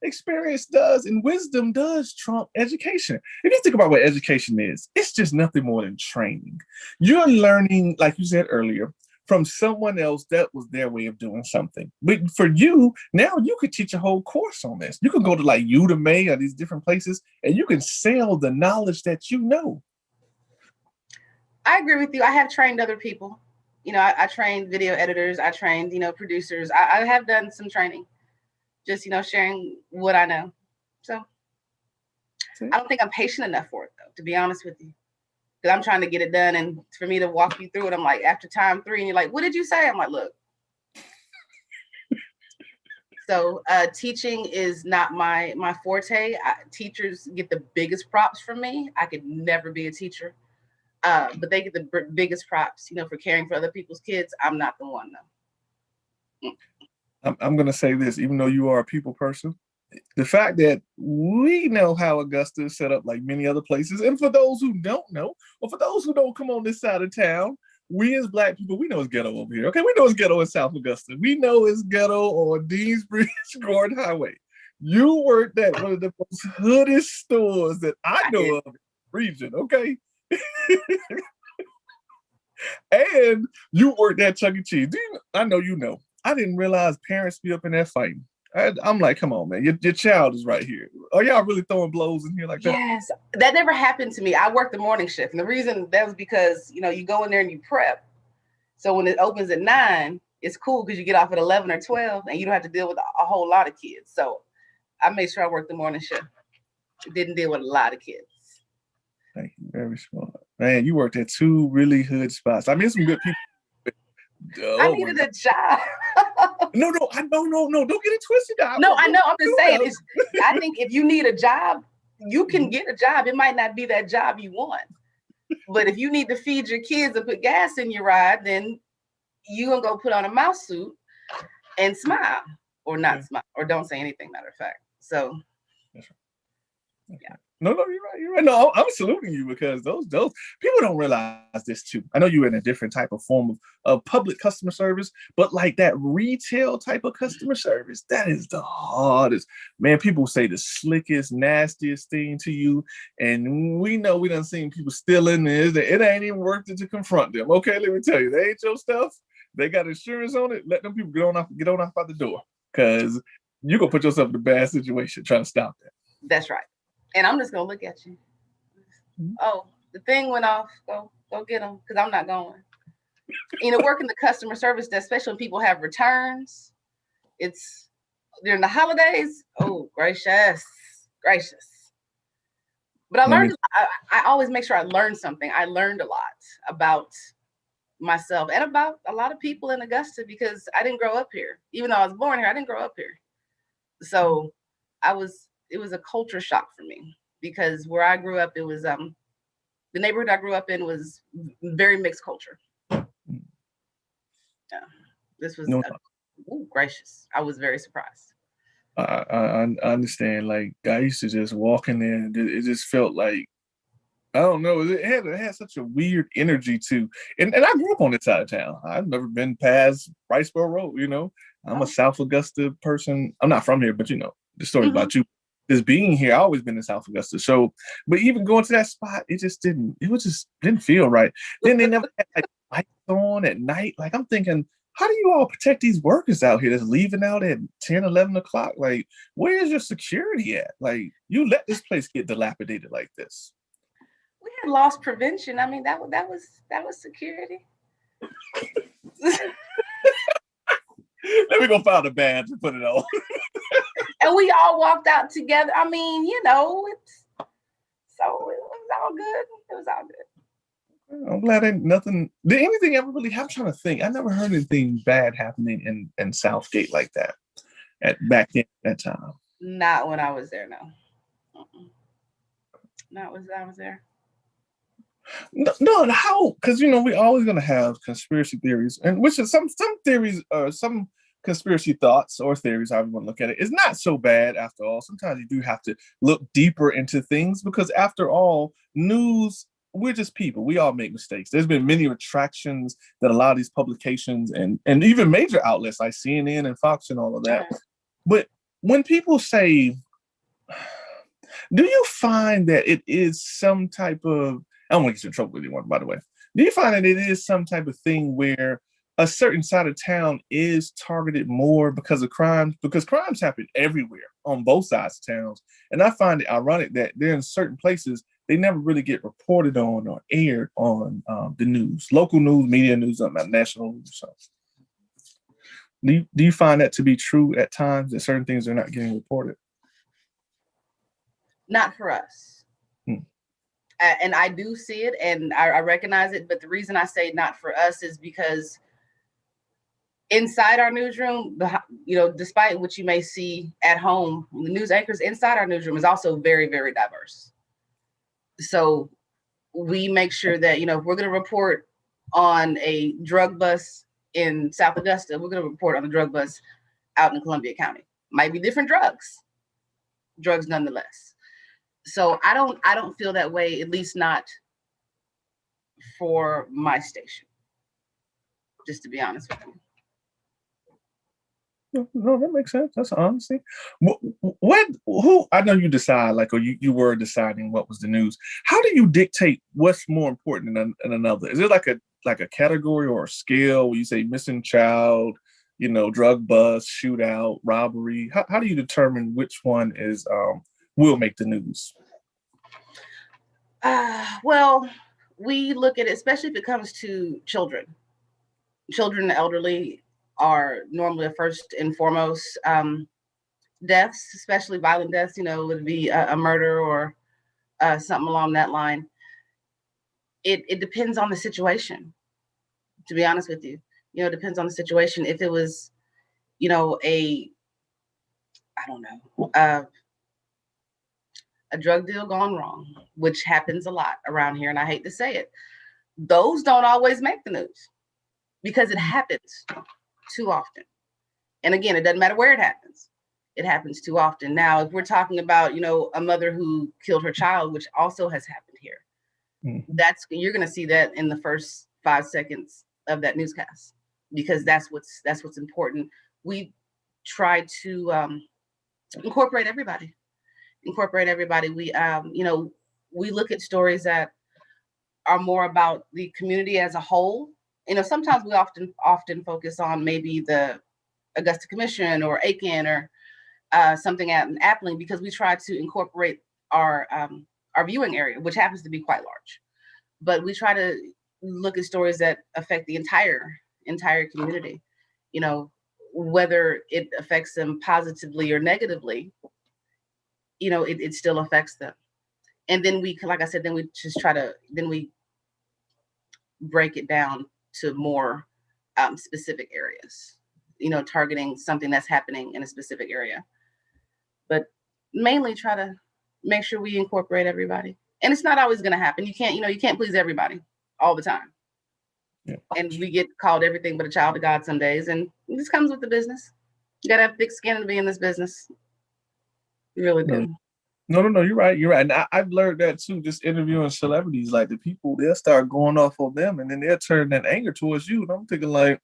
experience does and wisdom does trump education. If you think about what education is, it's just nothing more than training. You're learning, like you said earlier, from someone else that was their way of doing something. But for you, now you could teach a whole course on this. You can go to like Udemy or these different places and you can sell the knowledge that you know. I agree with you. I have trained other people. I trained video editors. I trained, producers. I have done some training, just, sharing what I know. So I don't think I'm patient enough for it, though, to be honest with you. Because I'm trying to get it done. And for me to walk you through it, I'm like, after time 3, and you're like, what did you say? I'm like, look. So teaching is not my forte. Teachers get the biggest props from me. I could never be a teacher. But they get the biggest props, for caring for other people's kids. I'm not the one, though. I'm going to say this, even though you are a people person, the fact that we know how Augusta is set up like many other places, and for those who don't know, or for those who don't come on this side of town, we as Black people, we know it's ghetto over here. Okay, we know it's ghetto in South Augusta. We know it's ghetto on Deansbridge Gordon Highway. You worked at one of the most hoodest stores that I know of in the region, okay? And you worked at Chuck E. Cheese. I know you know. I didn't realize parents be up in there fighting. I'm like, come on, man. Your child is right here. Are y'all really throwing blows in here like that? Yes, that never happened to me. I worked the morning shift. And the reason that was because, you go in there and you prep. So when it opens at 9, it's cool because you get off at 11 or 12 and you don't have to deal with a whole lot of kids. So I made sure I worked the morning shift. Didn't deal with a lot of kids. Thank you. Very smart. Man, you worked at 2 really hood spots. I mean, some good people. I needed a job. No, don't get it twisted. No, I know. I'm just saying. I think if you need a job, you can get a job. It might not be that job you want, but if you need to feed your kids and put gas in your ride, then you gonna go put on a mouse suit and smile. or not smile, or don't say anything, matter of fact. So That's right. Yeah. No, you're right. You're right. No, I'm saluting you because those people don't realize this too. I know you're in a different type of form of public customer service, but like that retail type of customer service, that is the hardest. Man, people say the slickest, nastiest thing to you, and we know we done seen people stealing this. It ain't even worth it to confront them. Okay, let me tell you, they ain't your stuff. They got insurance on it. Let them people get on off out the door, because you're gonna put yourself in a bad situation trying to stop that. That's right. And I'm just gonna look at you. Oh, the thing went off. Go get them, because I'm not going. Working the customer service desk, especially when people have returns. It's during the holidays. Oh, gracious. But I learned. I always make sure I learn something. I learned a lot about myself and about a lot of people in Augusta, because I didn't grow up here. Even though I was born here, I didn't grow up here. So it was a culture shock for me, because where I grew up, it was the neighborhood I grew up in was very mixed culture. Yeah, this was gracious. I was very surprised. I understand. Like, I used to just walk in there, and it just felt like, I don't know. It had such a weird energy too. And I grew up on this side of town. I've never been past Riceboro Road. I'm a South Augusta person. I'm not from here, but the story about you. Just being here, I've always been in South Augusta. So, but even going to that spot, it just didn't feel right. Then they never had like lights on at night. Like, I'm thinking, how do you all protect these workers out here that's leaving out at 10, 11 o'clock? Like, where's your security at? Like, you let this place get dilapidated like this. We had loss prevention. I mean, that was security. Let me go find a badge and put it on. And we all walked out together. I mean, it was all good. It was all good. I'm glad did anything ever really happen? I'm trying to think. I never heard anything bad happening in Southgate like that back in that time. Not when I was there, no. Not when I was there. No, how? Because we always gonna have conspiracy theories, and which is some theories, some conspiracy thoughts or theories, however you want to look at it, is not so bad after all. Sometimes you do have to look deeper into things, because after all, news, we're just people. We all make mistakes. There's been many retractions that a lot of these publications and even major outlets like CNN and Fox and all of that. But when people say, do you find that it is some type of, I don't want to get you in trouble with anyone, by the way. Do you find that it is some type of thing where a certain side of town is targeted more because of crimes? Because crimes happen everywhere on both sides of towns. And I find it ironic that they're in certain places, they never really get reported on or aired on the news, local news, media news, national news. So, do you find that to be true at times, that certain things are not getting reported? Not for us. And I do see it, and I recognize it. But the reason I say not for us is because inside our newsroom, despite what you may see at home, the news anchors inside our newsroom is also very, very diverse. So we make sure that, if we're going to report on a drug bust in South Augusta, we're going to report on a drug bust out in Columbia County. Might be different drugs nonetheless. So I don't feel that way, at least not for my station, just to be honest with you. No, that makes sense. That's honesty. Who? I know you decide, like, or you were deciding what was the news. How do you dictate what's more important than another? Is it like a category or a scale where you say missing child, drug bust, shootout, robbery? How do you determine which one is will make the news? Well, we look at it, especially if it comes to children. Children and elderly are normally the first and foremost deaths, especially violent deaths. Would be a murder or something along that line. It depends on the situation, to be honest with you. It depends on the situation. If it was, a drug deal gone wrong, which happens a lot around here, and I hate to say it, those don't always make the news because it happens too often. And again, it doesn't matter where it happens. It happens too often. Now, if we're talking about, a mother who killed her child, which also has happened here, you're going to see that in the first 5 seconds of that newscast, because that's what's important. We try to incorporate everybody. We we look at stories that are more about the community as a whole. Sometimes we often focus on maybe the Augusta Commission or Aiken or something at Appling, because we try to incorporate our viewing area, which happens to be quite large. But we try to look at stories that affect the entire community, whether it affects them positively or negatively, it still affects them. And then we, like I said, then we just we break it down to more specific areas, targeting something that's happening in a specific area. But mainly try to make sure we incorporate everybody. And it's not always going to happen. You can't please everybody all the time. Yeah. And we get called everything but a child of God some days. And this comes with the business. You got to have thick skin to be in this business. You really do. No, you're right. And I've learned that too, just interviewing celebrities. Like, the people, they'll start going off on them, and then they'll turn that anger towards you. And I'm thinking like,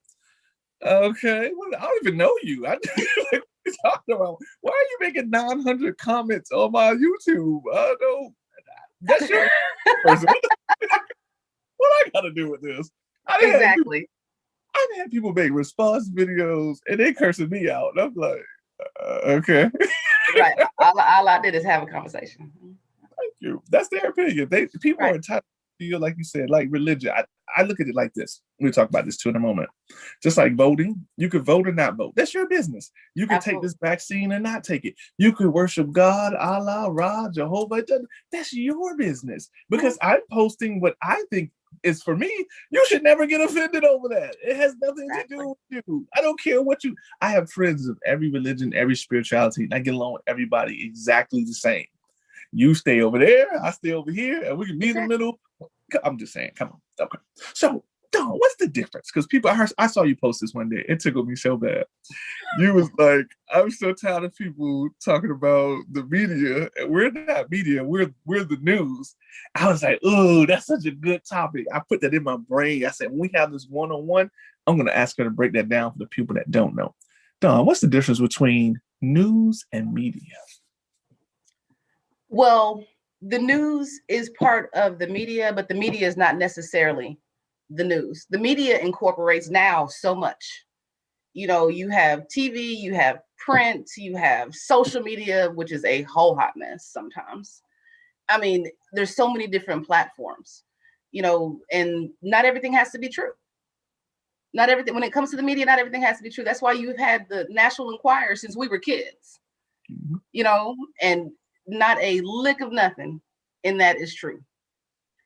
okay, well, I don't even know you. Like, talking about, why are you making 900 comments on my YouTube? No, that's your person. What I got to do with this? Exactly. I've had people make response videos and they cursing me out. And I'm like, okay. Right. All I did is have a conversation. Thank you. That's their opinion. People are entitled to feel, like you said, like religion. I look at it like this. We'll talk about this too in a moment. Just like voting, you could vote or not vote. That's your business. You can take this vaccine and not take it. You could worship God, Allah, Ra, Jehovah. That's your business. Because I'm posting what I think is for me. You should never get offended over that. It has nothing to do with you. I don't care what you. I have friends of every religion, every spirituality, and I get along with everybody exactly the same. You stay over there, I stay over here, and we can meet in the middle. I'm just saying, come on. Okay. So, Dawn, what's the difference? Because I saw you post this one day. It tickled me so bad. You was like, I'm so tired of people talking about the media. And we're not media. We're the news. I was like, oh, that's such a good topic. I put that in my brain. I said, when we have this one-on-one, I'm going to ask her to break that down for the people that don't know. Dawn, what's the difference between news and media? Well, the news is part of the media, but the media is not necessarily the news. The media incorporates now so much. You have TV, you have print, you have social media, which is a whole hot mess sometimes. I mean, there's so many different platforms, and not everything has to be true. Not everything, when it comes to the media, not everything has to be true. That's why you've had the National Enquirer since we were kids, and not a lick of nothing in that is true.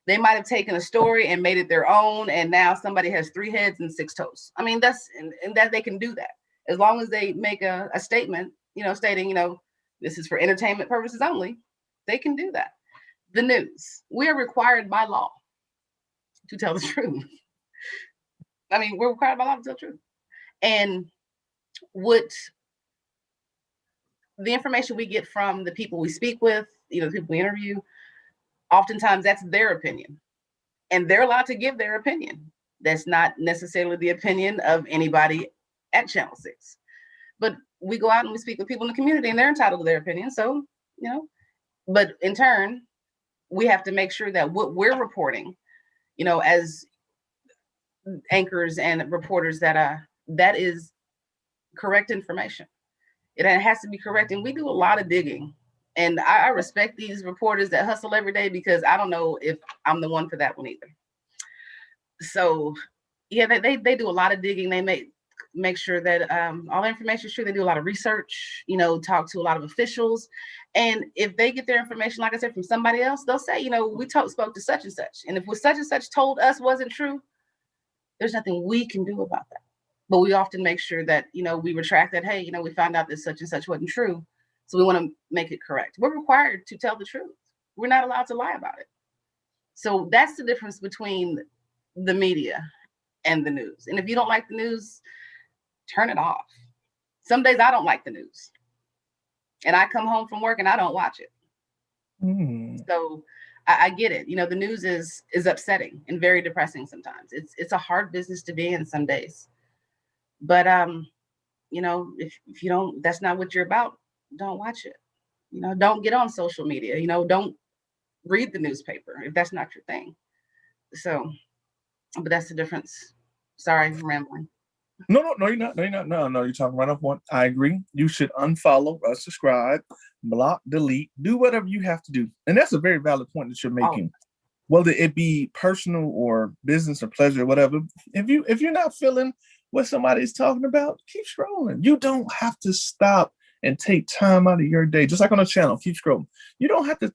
They might have taken a story and made it their own, and now somebody has 3 heads and 6 toes. I mean, and that they can do that as long as they make a statement, stating, this is for entertainment purposes only. They can do that. The news, we are required by law to tell the truth. I mean, we're required by law to tell the truth. And what the information we get from the people we speak with, the people we interview, oftentimes that's their opinion, and they're allowed to give their opinion. That's not necessarily the opinion of anybody at Channel 6, but we go out and we speak with people in the community, and they're entitled to their opinion. So, but in turn, we have to make sure that what we're reporting, as anchors and reporters, that is correct information. It has to be correct, and we do a lot of digging. And I respect these reporters that hustle every day, because I don't know if I'm the one for that one either. So, yeah, they do a lot of digging. They make sure that all the information is true. They do a lot of research, talk to a lot of officials. And if they get their information, like I said, from somebody else, they'll say, we spoke to such and such. And if what such and such told us wasn't true, there's nothing we can do about that. But we often make sure that, we retract that, hey, we found out that such and such wasn't true. So we want to make it correct. We're required to tell the truth. We're not allowed to lie about it. So that's the difference between the media and the news. And if you don't like the news, turn it off. Some days I don't like the news. And I come home from work and I don't watch it. So I get it. The news is upsetting and very depressing sometimes. It's a hard business to be in some days. But if you don't, that's not what you're about, don't watch it. Don't get on social media. Don't read the newspaper if that's not your thing. So, but that's the difference. Sorry, I'm rambling. No, you're not. No, you're not. No, you're talking right off one. I agree. You should unfollow, unsubscribe, block, delete, do whatever you have to do. And that's a very valid point that you're making. Whether it be personal or business or pleasure or whatever. If you're not feeling what somebody's talking about, keep scrolling. You don't have to stop and take time out of your day. Just like on a channel, keep scrolling. You don't have to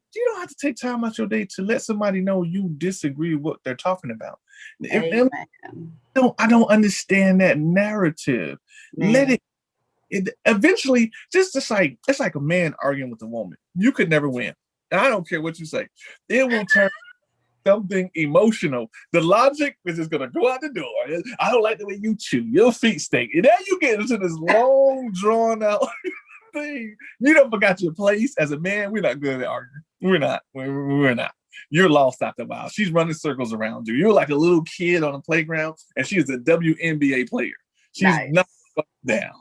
take time out your day to let somebody know you disagree with what they're talking about. I don't understand that narrative. Man. Let it eventually just like it's like a man arguing with a woman. You could never win. And I don't care what you say. It will turn something emotional. The logic is just gonna go out the door. I don't like the way you chew. Your feet stink. And then you get into this long, drawn out thing. You don't forgot your place as a man. We're not good at arguing. We're not. We're not. You're lost after a while. She's running circles around you. You're like a little kid on a playground, and she's a WNBA player. She's not down.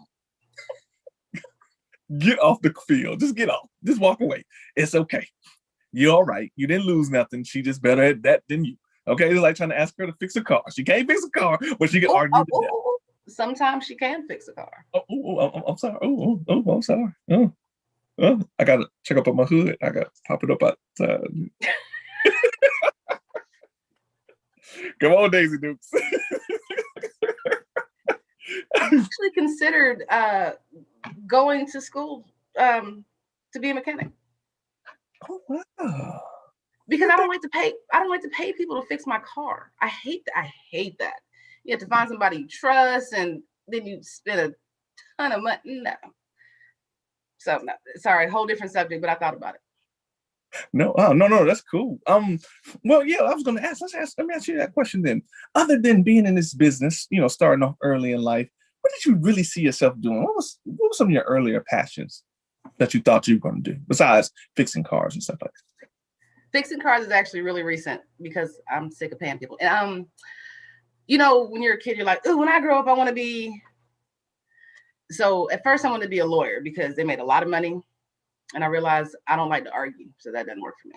Get off the field. Just get off. Just walk away. It's okay. You're all right. You didn't lose nothing. She just better at that than you. Okay? It's like trying to ask her to fix a car. She can't fix a car, but she can argue. Sometimes she can fix a car. I'm sorry. I'm sorry. I gotta check up on my hood. I gotta pop it up outside. Come on, Daisy Dukes. I actually considered going to school to be a mechanic. Oh wow! Because I don't like to pay people to fix my car. I hate that. You have to find somebody you trust, and then you spend a ton of money. No. So no, sorry, whole different subject, but I thought about it. No, that's cool. Well, yeah, I was going to ask. Let me ask you that question then. Other than being in this business, starting off early in life, what did you really see yourself doing? What was some of your earlier passions that you thought you were going to do besides fixing cars and stuff like that? Fixing cars is actually really recent because I'm sick of paying people. And when you're a kid, you're like, "Ooh, when I grow up, I want to be." So at first, I wanted to be a lawyer because they made a lot of money. And I realized I don't like to argue, so that doesn't work for me.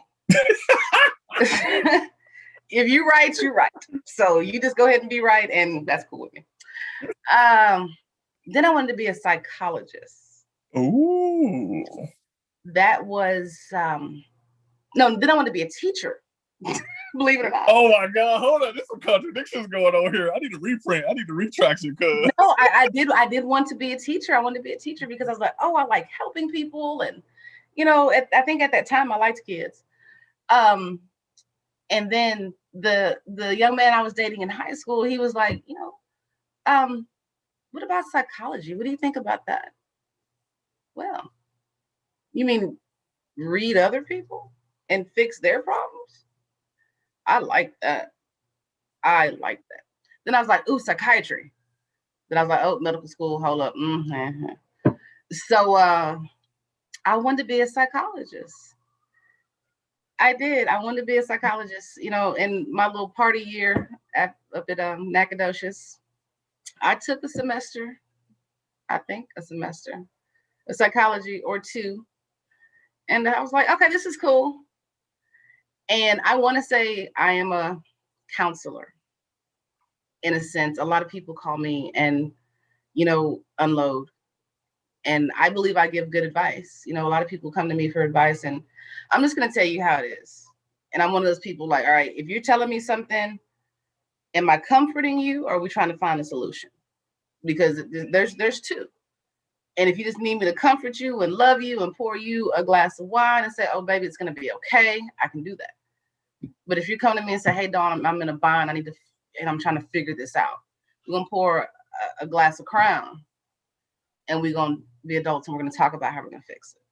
If you right, you're right. So you just go ahead and be right, and that's cool with me. Then I wanted to be a psychologist. Ooh. That was then I wanted to be a teacher. Believe it or not. Oh my God! Hold on, there's some contradictions going on here. I need to reprint. I need to retract you, cuz. No, I did want to be a teacher. I wanted to be a teacher because I was like, I like helping people, and I think at that time I liked kids. And then the young man I was dating in high school, he was like, what about psychology? What do you think about that? Well, you mean read other people and fix their problems? I like that. Then I was like, ooh, psychiatry. Then I was like, oh, medical school, hold up. So I wanted to be a psychologist. I did. I wanted to be a psychologist, in my little party year up at Nacogdoches. I took a semester of psychology or two. And I was like, okay, this is cool. And I want to say I am a counselor in a sense. A lot of people call me and, unload. And I believe I give good advice. A lot of people come to me for advice, and I'm just going to tell you how it is. And I'm one of those people like, all right, if you're telling me something, am I comforting you, or are we trying to find a solution? Because there's two. And if you just need me to comfort you and love you and pour you a glass of wine and say, oh, baby, it's going to be okay, I can do that. But if you come to me and say, hey, Dawn, I'm in a bind, and I'm trying to figure this out, we're going to pour a glass of Crown, and we're going to be adults, and we're going to talk about how we're going to fix it.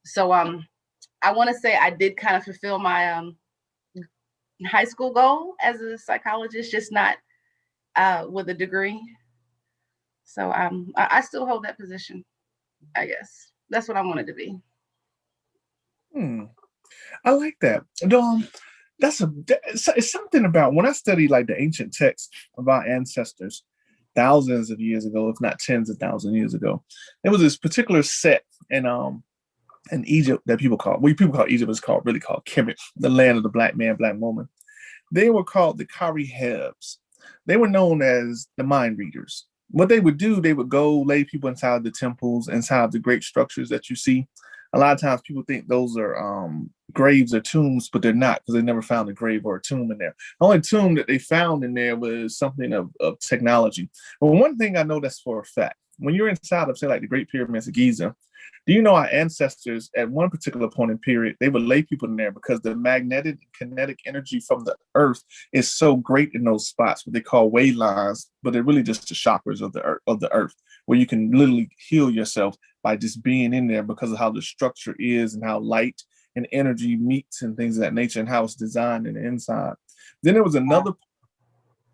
So I want to say I did kind of fulfill my high school goal as a psychologist, just not with a degree. So I still hold that position, I guess. That's what I wanted to be. I like that. It's something about when I study like the ancient texts of our ancestors thousands of years ago, if not tens of thousands of years ago. There was this particular set in Egypt that people call Egypt is really called Kemet, the land of the black man, black woman. They were called the Kari Hebs. They were known as the mind readers. What they would do, they would go lay people inside the temples, inside the great structures that you see. A lot of times people think those are graves or tombs, but they're not, because they never found a grave or a tomb in there. The only tomb that they found in there was something of technology. But one thing I know that's for a fact, when you're inside of, say, like the Great Pyramids of Giza, do you know our ancestors at one particular point in period, they would lay people in there because the magnetic and kinetic energy from the earth is so great in those spots, what they call way lines, but they're really just the chakras of the earth, where you can literally heal yourself by just being in there because of how the structure is and how light and energy meets and things of that nature and how it's designed in the inside. Then there was another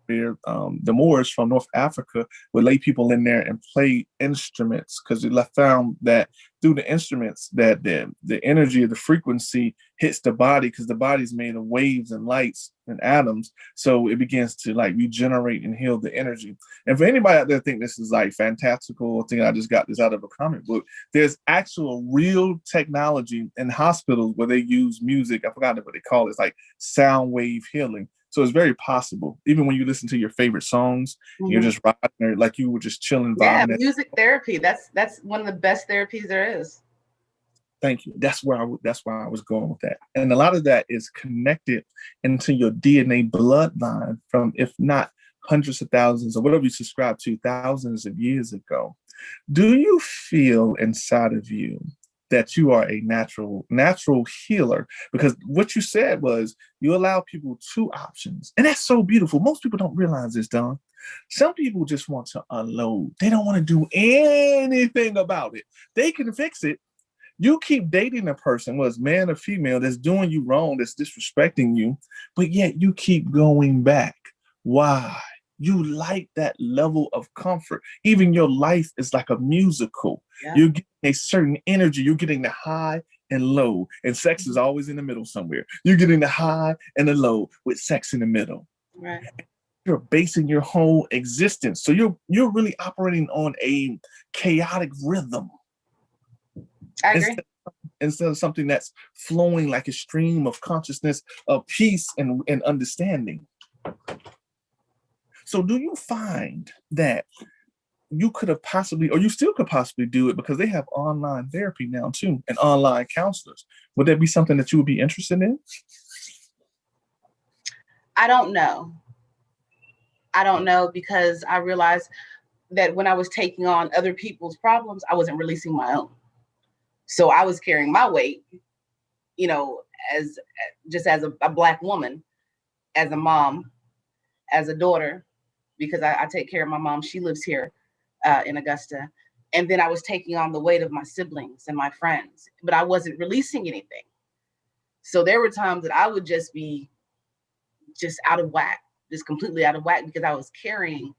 where the Moors from North Africa would lay people in there and play instruments, because they found that through the instruments that the energy of the frequency hits the body, because the body is made of waves and lights and atoms, so it begins to like regenerate and heal the energy. And for anybody out there think this is like fantastical, I think I just got this out of a comic book, there's actual real technology in hospitals where they use music. I forgot what they call it. It's like sound wave healing. So it's very possible, even when you listen to your favorite songs, you're just riding there, like you were just chilling, Yeah, vibing. music therapy. That's one of the best therapies there is. Thank you. That's where I was going with that. And a lot of that is connected into your DNA bloodline from, if not hundreds of thousands or whatever you subscribe to, thousands of years ago. Do you feel inside of you that you are a natural healer? Because what you said was you allow people two options, and that's so beautiful. Most people don't realize this, Don. Some people just want to unload. They don't want to do anything about it. They can fix it. You keep dating a person, whether it's man or female, that's doing you wrong, that's disrespecting you, but yet you keep going back. Why? You like that level of comfort. Even your life is like a musical. Yeah. You're getting a certain energy. You're getting the high and low, and sex is always in the middle somewhere. You're getting the high and the low with sex in the middle. Right. You're basing your whole existence. So you're really operating on a chaotic rhythm. I agree. Instead of something that's flowing like a stream of consciousness, of peace and understanding. So do you find that you could have possibly, or you still could possibly do it, because they have online therapy now too, and online counselors? Would that be something that you would be interested in? I don't know. Because I realized that when I was taking on other people's problems, I wasn't releasing my own. So I was carrying my weight, as a Black woman, as a mom, as a daughter, because I take care of my mom. She lives here in Augusta. And then I was taking on the weight of my siblings and my friends, but I wasn't releasing anything. So there were times that I would just be out of whack, just completely out of whack, because I was carrying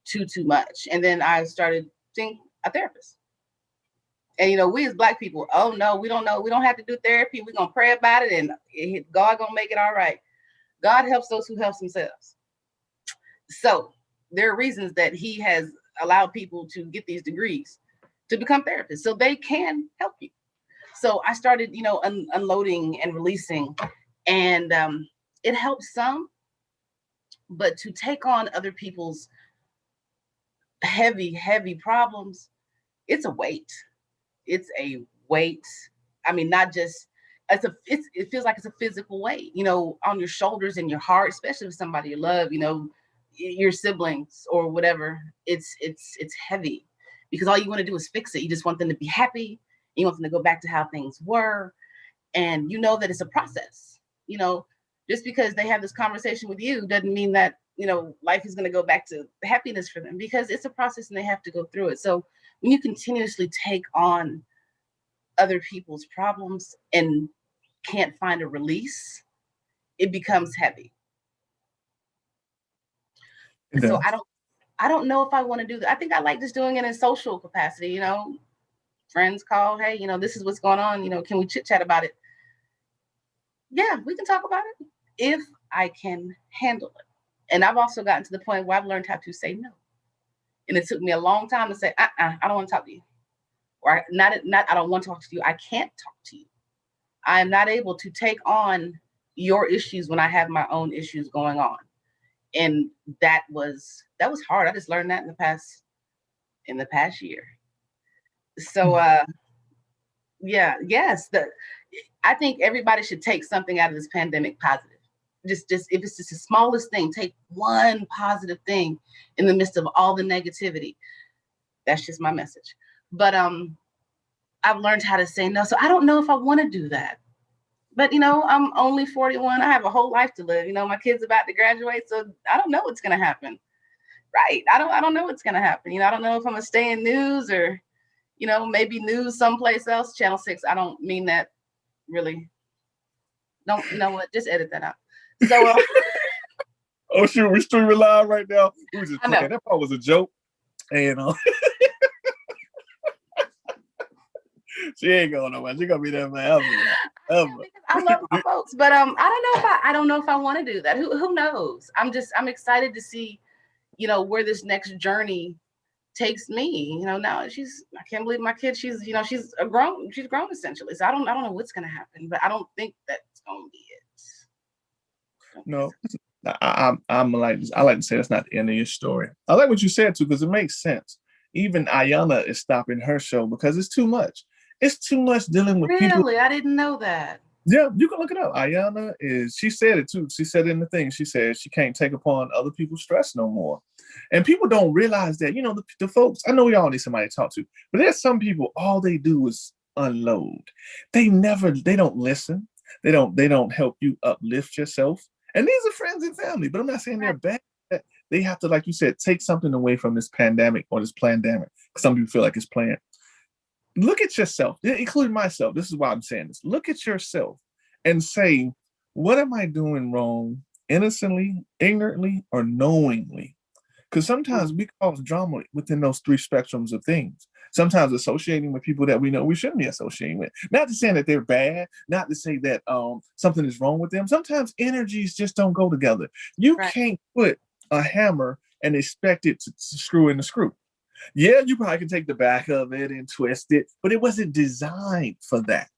too much. And then I started seeing a therapist. And we as Black people, oh no, we don't know. We don't have to do therapy. We're going to pray about it, and God going to make it all right. God helps those who help themselves. So there are reasons that he has allowed people to get these degrees to become therapists, so they can help you. So I started, unloading and releasing, and it helps some, but to take on other people's heavy problems, it's a weight. It's a weight. I mean, not just, it feels like it's a physical weight, on your shoulders and your heart, especially with somebody you love, your siblings or whatever. It's heavy, because all you want to do is fix it. You just want them to be happy. You want them to go back to how things were. And that it's a process. Just because they have this conversation with you doesn't mean that, life is going to go back to happiness for them, because it's a process and they have to go through it. So when you continuously take on other people's problems and can't find a release, it becomes heavy. So I don't know if I want to do that. I think I like just doing it in social capacity, friends call, hey, this is what's going on, can we chit chat about it? Yeah, we can talk about it if I can handle it. And I've also gotten to the point where I've learned how to say no. And it took me a long time to say, I don't want to talk to you. Or not, I don't want to talk to you. I can't talk to you. I am not able to take on your issues when I have my own issues going on. And that was hard. I just learned that in the past year. So yes, I think everybody should take something out of this pandemic positive. Just if it's just the smallest thing, take one positive thing in the midst of all the negativity. That's just my message. But I've learned how to say no. So I don't know if I want to do that. But I'm only 41. I have a whole life to live. My kid's about to graduate, so I don't know what's gonna happen. Right. I don't know what's gonna happen. I don't know if I'm gonna stay in news or, maybe news someplace else. Channel 6. I don't mean that really. Don't, you know what? Just edit that out. So oh shoot, we're streaming live right now. We were just I know. playing. That part was a joke. And she ain't going nowhere. She gonna be there forever. I love my folks, but I don't know if I want to do that. Who knows? I'm excited to see, where this next journey takes me. Now I can't believe my kid. She's grown essentially. So I don't know what's gonna happen, but I don't think that's gonna be it. No, I'm like this. I like to say that's not the end of your story. I like what you said too, because it makes sense. Even Ayana is stopping her show because it's too much. It's too much dealing with people. Really? I didn't know that. Yeah, you can look it up. Ayana she said it too. She said it in the thing. She said she can't take upon other people's stress no more. And people don't realize that, the folks, I know we all need somebody to talk to, but there's some people, all they do is unload. They don't listen. They don't help you uplift yourself. And these are friends and family, but I'm not saying they're bad. They have to, like you said, take something away from this pandemic or this plandemic. Some people feel like it's planned. Look at yourself, including myself. This is why I'm saying this. Look at yourself and say, what am I doing wrong, innocently, ignorantly, or knowingly? Because sometimes we cause drama within those three spectrums of things. Sometimes associating with people that we know we shouldn't be associating with. Not to say that they're bad, not to say that something is wrong with them. Sometimes energies just don't go together. You can't put a hammer and expect it to screw in the screw. Yeah, you probably can take the back of it and twist it, but it wasn't designed for that.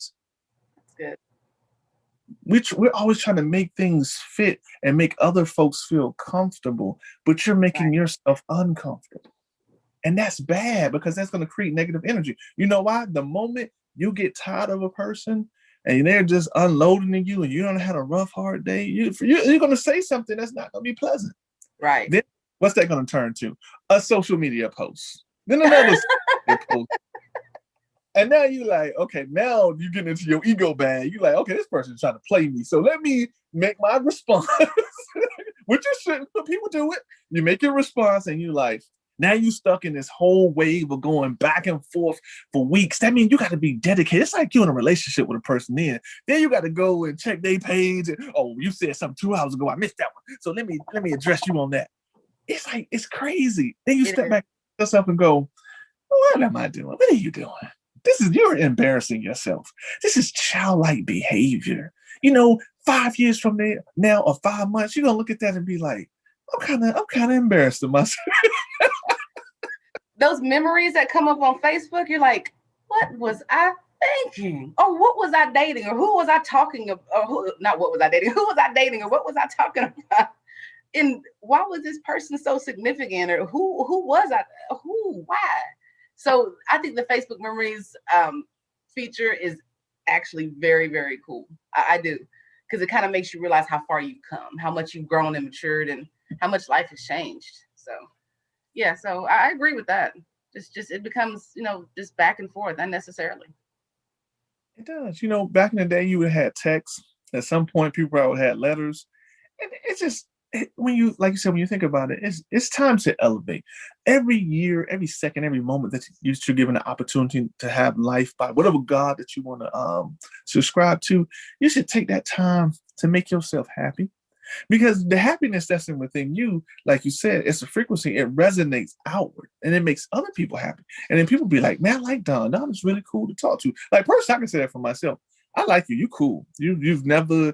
That's good. We're always trying to make things fit and make other folks feel comfortable, but you're making yourself uncomfortable. And that's bad because that's going to create negative energy. You know why? The moment you get tired of a person and they're just unloading in you and you don't have a rough, hard day, you're going to say something that's not going to be pleasant. Right. Then what's that going to turn to? A social media post. Then another post. And now you like, okay, now you get into your ego bag. You like, okay, this person's trying to play me. So let me make my response, which you shouldn't, but people do it. You make your response and you like, now you stuck in this whole wave of going back and forth for weeks. That means you got to be dedicated. It's like you in a relationship with a person then you got to go and check their page. And, oh, you said something 2 hours ago. I missed that one. So let me address you on that. It's like, it's crazy. Then you step back yourself and go, what am I doing? What are you doing? You're embarrassing yourself. This is childlike behavior. 5 years from now or 5 months, you're gonna look at that and be like, I'm kind of embarrassed of myself. Those memories that come up on Facebook, you're like, what was I thinking? Or what was I dating? Or who was I talking about? Not what was I dating? Who was I dating? Or what was I talking about? And why was this person so significant? Or who was I? Why? So I think the Facebook memories feature is actually very, very cool. I do, because it kind of makes you realize how far you've come, how much you've grown and matured, and how much life has changed. So yeah, so I agree with that. Just it becomes, just back and forth unnecessarily. It does. Back in the day, you would have had texts. At some point, people probably had letters. And it's just, when you, like you said, when you think about it, it's time to elevate. Every year, every second, every moment that you're given the opportunity to have life by whatever God that you want to subscribe to, you should take that time to make yourself happy. Because the happiness that's within you, like you said, it's a frequency. It resonates outward, and it makes other people happy. And then people be like, "Man, I like Don. Don is really cool to talk to." Like personally, I can say that for myself. I like you. You cool. You've never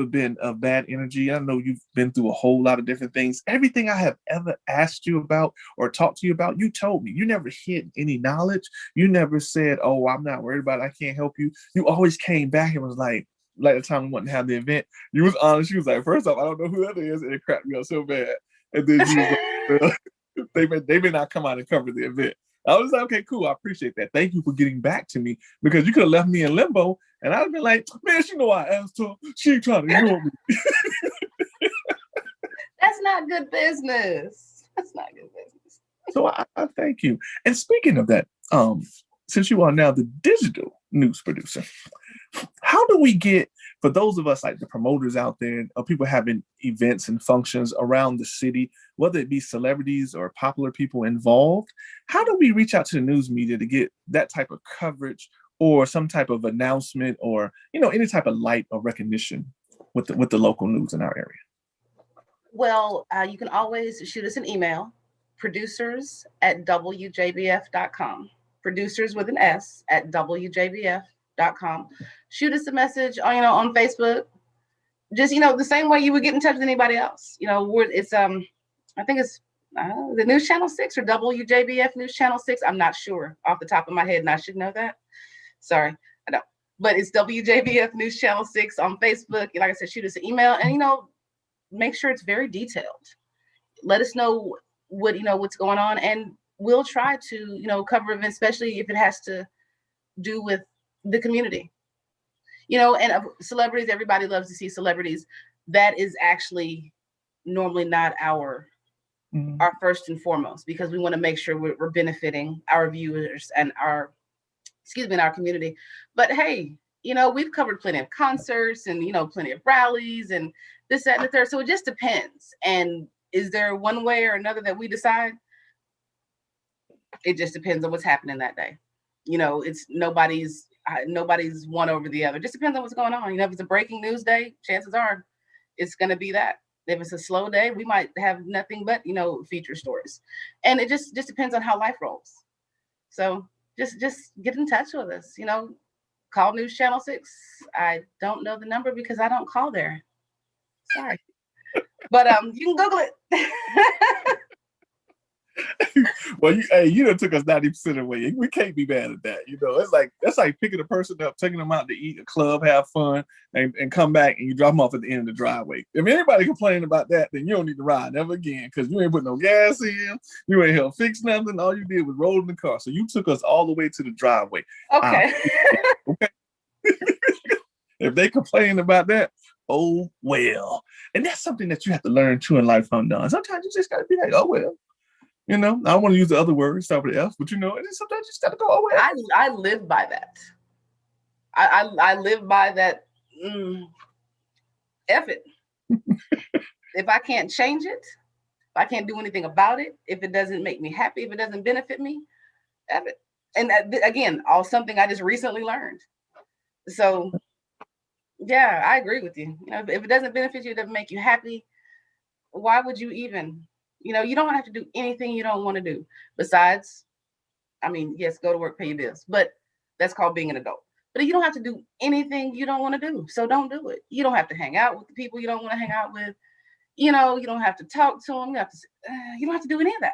been of bad energy. I know you've been through a whole lot of different things. Everything I have ever asked you about or talked to you about, you told me. You never hid any knowledge. You never said, "Oh, I'm not worried about it. I can't help you." You always came back and was like the time we went to have the event, you was honest. She was like, "First off, I don't know who that is," and it cracked me up so bad. And then she was like, "Well, they may not come out and cover the event." I was like, "Okay, cool. I appreciate that. Thank you for getting back to me because you could have left me in limbo, and I'd have been like, man, she know I asked her. She ain't trying to ignore me." That's not good business. That's not good business. So I thank you. And speaking of that, since you are now the digital news producer, how do we get, for those of us like the promoters out there or people having events and functions around the city, whether it be celebrities or popular people involved, how do we reach out to the news media to get that type of coverage or some type of announcement or any type of light or recognition with the local news in our area? Well, you can always shoot us an email, producers@wjbf.com. Producers with an S at WJBF.com. Shoot us a message on Facebook. Just the same way you would get in touch with anybody else. It's I think it's the News Channel 6 or WJBF News Channel 6. I'm not sure off the top of my head, and I should know that. Sorry, I don't. But it's WJBF News Channel 6 on Facebook. Like I said, shoot us an email, and make sure it's very detailed. Let us know what's going on, and we'll try to cover events, especially if it has to do with the community. And celebrities, everybody loves to see celebrities. That is actually normally not our first and foremost, because we want to make sure we're benefiting our viewers and our community. But hey, we've covered plenty of concerts and plenty of rallies and this, that, and the third. So it just depends. And is there one way or another that we decide? It just depends on what's happening that day. It's nobody's one over the other. It just depends on what's going on. If it's a breaking news day, chances are it's going to be that. If it's a slow day, we might have nothing but feature stories. And it just depends on how life rolls. So just get in touch with us. Call News Channel 6. I don't know the number because I don't call there. Sorry. But you can Google it. Well, you done took us 90% of the way. We can't be mad at that. That's like picking a person up, taking them out to eat, a club, have fun, and come back and you drop them off at the end of the driveway. If anybody complaining about that, then you don't need to ride ever again because you ain't put no gas in, you ain't help fix nothing. All you did was roll in the car. So you took us all the way to the driveway. Okay. Okay. If they complain about that, oh well. And that's something that you have to learn too in life, Don. Sometimes you just gotta be like, oh well. I don't want to use the other words, start with F, but sometimes you just gotta go, oh well. I live by that. I live by that. F it. If I can't change it, if I can't do anything about it, if it doesn't make me happy, if it doesn't benefit me, F it. And again, all something I just recently learned. So yeah, I agree with you. If it doesn't benefit you, it doesn't make you happy, why would you even? You don't have to do anything you don't want to do. Besides, yes, go to work, pay your bills, but that's called being an adult. But you don't have to do anything you don't want to do. So don't do it. You don't have to hang out with the people you don't want to hang out with. You don't have to talk to them. You don't have to do any of that.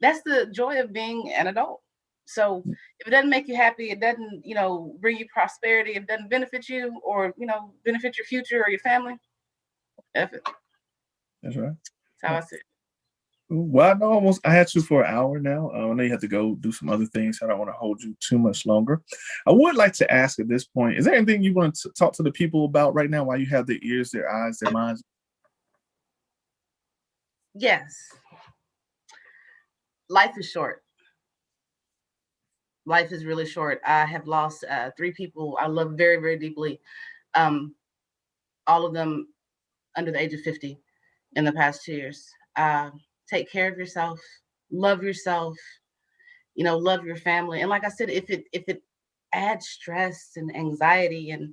That's the joy of being an adult. So if it doesn't make you happy, it doesn't, bring you prosperity, it doesn't benefit you or, benefit your future or your family, F it. That's right. That's how I see it. Well, I had you for an hour now. I know you have to go do some other things. So I don't want to hold you too much longer. I would like to ask at this point, is there anything you want to talk to the people about right now while you have their ears, their eyes, their minds? Yes. Life is short. Life is really short. I have lost 3 people I love very, very deeply. All of them under the age of 50 in the past 2 years. Take care of yourself, love yourself, love your family. And like I said, if it adds stress and anxiety and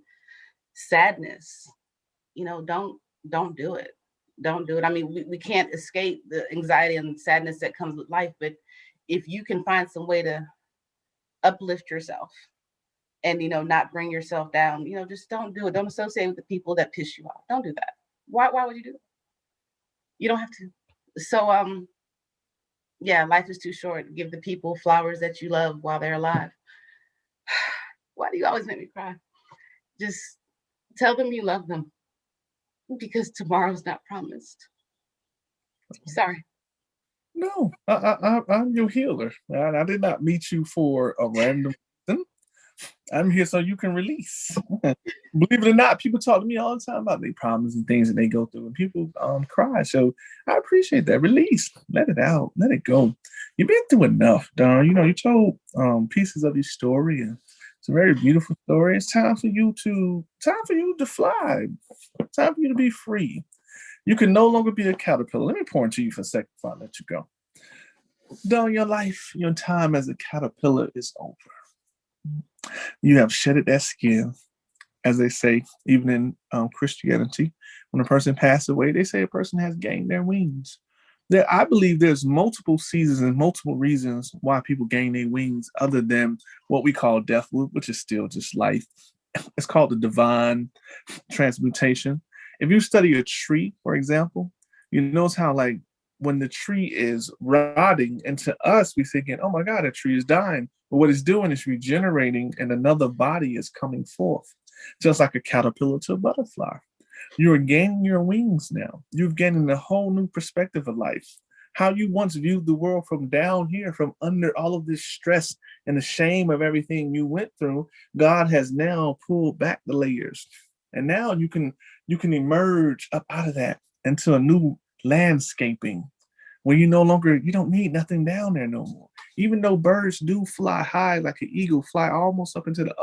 sadness, don't don't do it. Don't do it. I mean, we can't escape the anxiety and sadness that comes with life, but if you can find some way to uplift yourself and not bring yourself down, just don't do it. Don't associate with the people that piss you off. Don't do that. Why would you do it? You don't have to. So yeah, life is too short. Give the people flowers that you love while they're alive. Why do you always make me cry? Just tell them you love them, because tomorrow's not promised. Sorry. No, I'm your healer. I did not meet you for a random reason. I'm here so you can release. Believe it or not, people talk to me all the time about their problems and things that they go through, and people cry. So I appreciate that. Release, let it out, let it go. You've been through enough, Don. You told pieces of your story, and it's a very beautiful story. It's time for you to fly. Time for you to be free. You can no longer be a caterpillar. Let me pour into you for a second before I let you go. Don, your life, your time as a caterpillar is over. You have shedded that skin, as they say, even in Christianity. When a person passes away, they say a person has gained their wings. I believe there's multiple seasons and multiple reasons why people gain their wings other than what we call death, which is still just life. It's called the divine transmutation. If you study a tree, for example, you notice how, like, when the tree is rotting, and to us, we're thinking, oh my God, that tree is dying. But what it's doing is regenerating, and another body is coming forth, just like a caterpillar to a butterfly. You're gaining your wings now. You've gained a whole new perspective of life. How you once viewed the world from down here, from under all of this stress and the shame of everything you went through, God has now pulled back the layers. And now you can emerge up out of that into a new landscaping where you don't need nothing down there no more. Even though birds do fly high like an eagle, fly almost up into the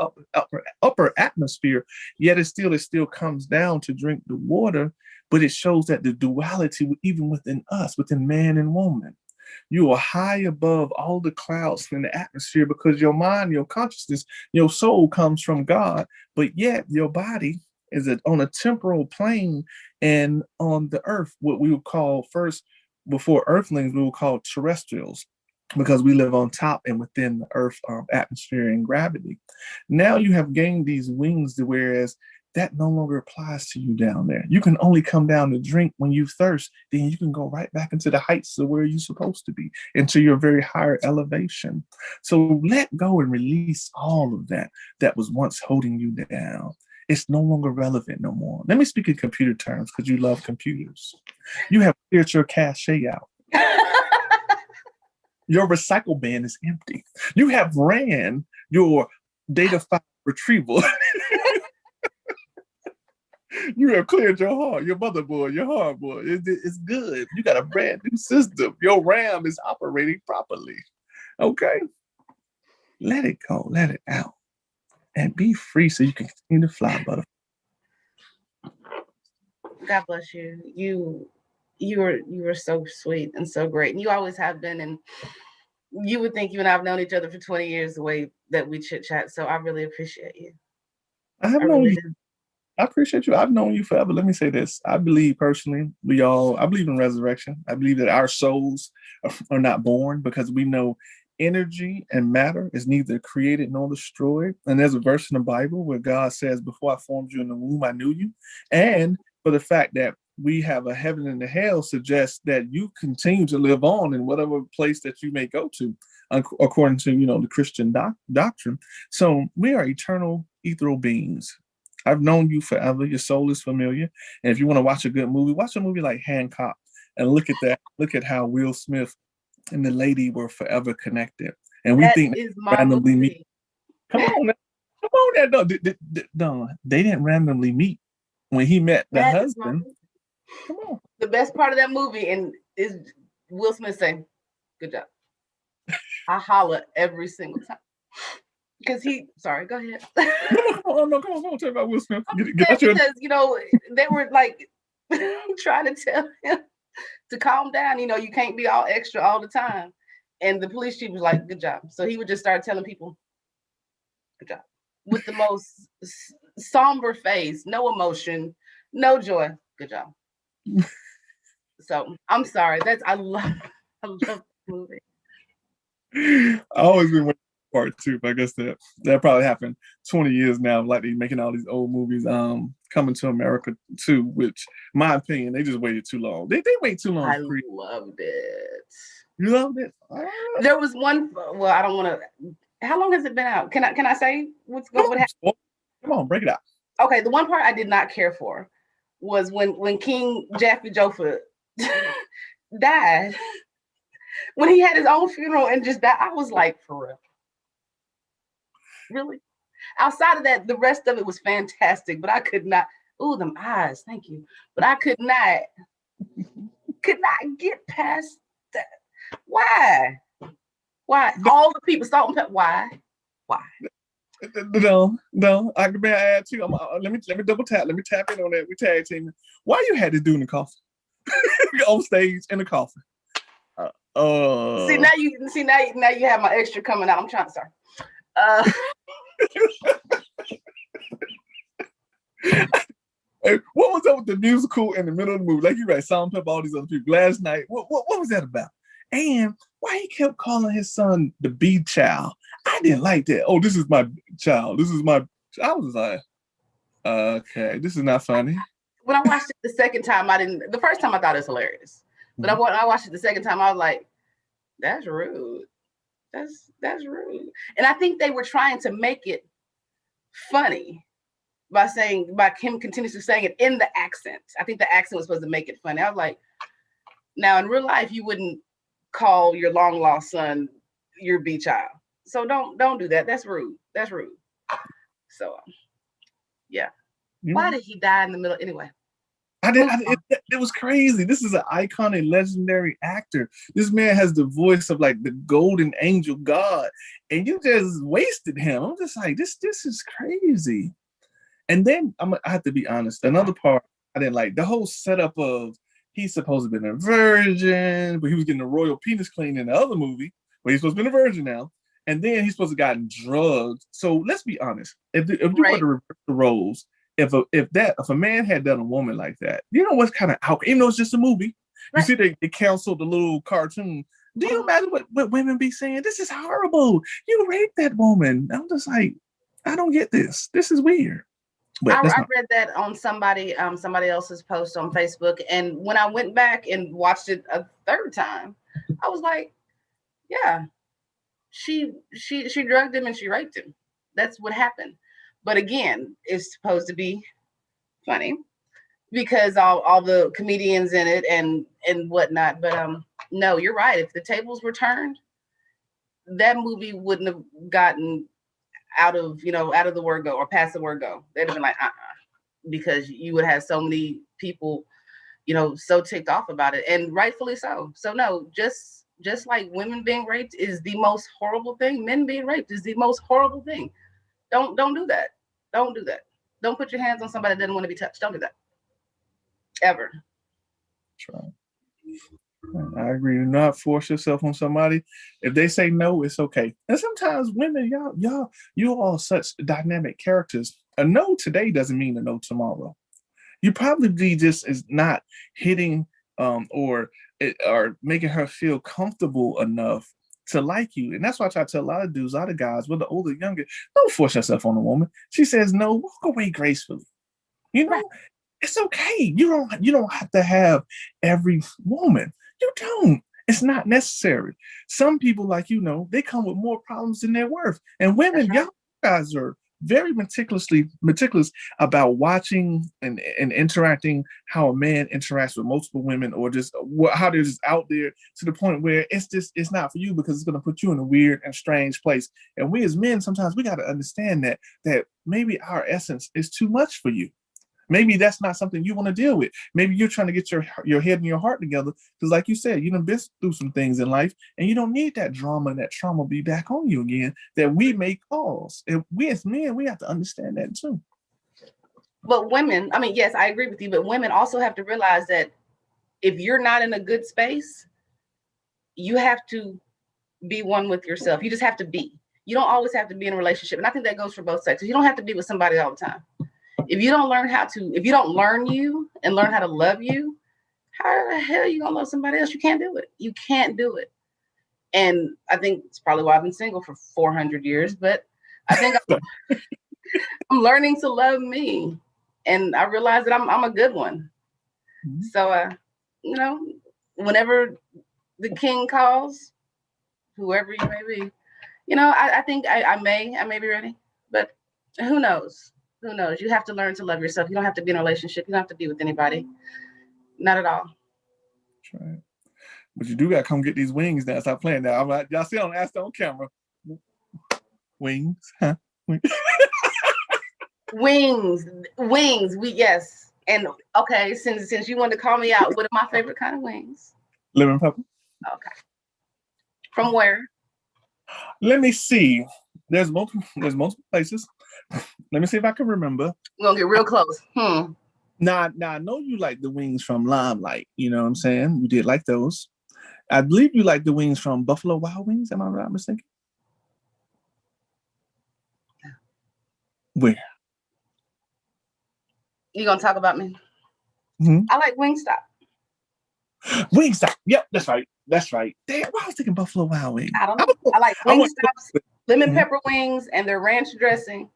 upper atmosphere, yet it still comes down to drink the water. But it shows that the duality, even within us, within man and woman, you are high above all the clouds in the atmosphere, because your mind, your consciousness, your soul comes from God, but yet your body is on a temporal plane and on the earth, what we would call first, before earthlings, we would call terrestrials, because we live on top and within the earth atmosphere and gravity. Now you have gained these wings, whereas that no longer applies to you down there. You can only come down to drink when you thirst. Then you can go right back into the heights of where you're supposed to be, into your very higher elevation. So let go and release all of that was once holding you down. It's no longer relevant no more. Let me speak in computer terms, because you love computers. You have cleared your cache out. Your recycle bin is empty. You have ran your data file retrieval. You have cleared your heart, your motherboard, your hardboard. It's good. You got a brand new system. Your RAM is operating properly. Okay? Let it go. Let it out. And be free so you can continue to fly, butterfly. God bless you. You were so sweet and so great. And you always have been. And you would think you and I have known each other for 20 years, the way that we chit chat. So I really appreciate you. I have known you. I appreciate you. I've known you forever. Let me say this. I believe personally, I believe in resurrection. I believe that our souls are not born, because we know energy and matter is neither created nor destroyed. And there's a verse in the Bible where God says, before I formed you in the womb, I knew you. And for the fact that we have a heaven and a hell suggests that you continue to live on in whatever place that you may go to, according to, the Christian doctrine. So we are eternal, ethereal beings. I've known you forever. Your soul is familiar. And if you want to watch a good movie, watch a movie like Hancock and look at that. Look at how Will Smith and the lady were forever connected. And we think is my randomly movie. meet. Come on, no. No, they didn't randomly meet when he met the husband. Come on. The best part of that movie is Will Smith saying, "Good job." I holla every single time. Because sorry, go ahead. No, come on, talk about Will Smith. Because, they were like trying to tell him to calm down. You can't be all extra all the time. And the police chief was like, "Good job." So he would just start telling people, "Good job," with the most somber face, no emotion, no joy. Good job. So I'm sorry. I love the movie. I always been waiting for part two, but I guess that probably happened 20 years now. Like they making all these old movies, Coming to America 2, which, my opinion, they just waited too long. They wait too long. I loved it. You loved it? There was one. Well, I don't want to. How long has it been out? Can I say what's going? What happened? Come on, break it out. Okay, the one part I did not care for was when King Jaffe Joffa died. When he had his own funeral and just died, I was like, for real, really? Outside of that, the rest of it was fantastic, but I could not. Ooh, them eyes, thank you. But I could not get past that. Why? All the people, Salt and Pepper. Why? No. I can add too. Let me double tap. Let me tap in on that. We tag team. Why you had this dude in the coffin on stage in the coffin? See now you have my extra coming out. I'm trying to start. What was up with the musical in the middle of the movie? Like you right, Salt and Pepper, all these other people. Last night, what was that about? And why he kept calling his son the B child? I didn't like that. Oh, this is my child. This is my. I was like, okay, this is not funny. When I watched it the second time, I didn't. The first time I thought it was hilarious, but when I watched it the second time, I was like, that's rude. That's rude. And I think they were trying to make it funny by him continuously saying it in the accent. I think the accent was supposed to make it funny. I was like, now in real life, you wouldn't call your long lost son your B child. So don't do that. That's rude. So yeah. Why did he die in the middle? Anyway. It was crazy. This is an iconic, legendary actor. This man has the voice of like the golden angel god, and you just wasted him. I'm just like, this is crazy. And then I have to be honest. Another part I didn't like, the whole setup of he's supposed to have been a virgin, but he was getting a royal penis clean in the other movie, but he's supposed to be a virgin now. And then he's supposed to have gotten drugged. So let's be honest. If you were to reverse the roles, if a man had done a woman like that, you know what's kind of out, even though it's just a movie, you see they canceled the little cartoon. Do you imagine what women be saying? This is horrible. You raped that woman. I'm just like, I don't get this. This is weird. But I read that on somebody else's post on Facebook, and when I went back and watched it a third time, I was like, yeah, she drugged him and she raped him. That's what happened. But again, it's supposed to be funny because all the comedians in it and whatnot. But no, you're right. If the tables were turned, that movie wouldn't have gotten out of the word go or past the word go. They'd have been like, because you would have so many people, so ticked off about it, and rightfully so. So no, just like women being raped is the most horrible thing, men being raped is the most horrible thing. Don't do that. Don't do that. Don't put your hands on somebody that doesn't want to be touched. Don't do that. Ever. That's right. I agree. Do not force yourself on somebody. If they say no, it's okay. And sometimes women, you all such dynamic characters. A no today doesn't mean a no tomorrow. You probably just is not hitting or making her feel comfortable enough to like you. And that's why I try to tell a lot of dudes, a lot of guys, whether older or younger, don't force yourself on a woman. She says no, walk away gracefully. Right. It's okay. You don't have to have every woman. You don't. It's not necessary. Some people, like they come with more problems than they're worth. And women, y'all guys are very meticulous about watching and interacting how a man interacts with multiple women, or just how they're just out there to the point where it's not for you because it's going to put you in a weird and strange place. And we as men, sometimes we got to understand that maybe our essence is too much for you. Maybe that's not something you want to deal with. Maybe you're trying to get your head and your heart together because, like you said, you've been through some things in life, and you don't need that drama and that trauma be back on you again that we may cause. And we as men, we have to understand that too. But women, I mean, yes, I agree with you, but women also have to realize that if you're not in a good space, you have to be one with yourself. You just have to be. You don't always have to be in a relationship. And I think that goes for both sexes. You don't have to be with somebody all the time. If you don't learn you and learn how to love you, How the hell are you gonna love somebody else? You can't do it. You can't do it. And I think it's probably why I've been single for 400 years, but I think I'm learning to love me. And I realize that I'm a good one. Mm-hmm. So, you know, whenever the king calls, whoever you may be, you know, I think I may be ready, but who knows? Who knows? You have to learn to love yourself. You don't have to be in a relationship. You don't have to be with anybody. Not at all. That's right. But you do got to come get these wings now. Stop playing now. I'm like, y'all see on ask on camera. Wings, huh? Wings. Yes. And okay, since you wanted to call me out, what are my favorite kind of wings? Lemon pepper. Okay. From where? Let me see. There's multiple places. Let me see if I can remember. We're gonna get real close. Now I know you like the wings from Limelight. You know what I'm saying? You did like those. I believe you like the wings from Buffalo Wild Wings. Am I right mistaken? Where? You gonna talk about me? Mm-hmm. I like Wingstop. Wingstop. Yep, that's right. That's right. Damn, why I was thinking Buffalo Wild Wings. I don't know. I like Wingstop's lemon pepper wings and their ranch dressing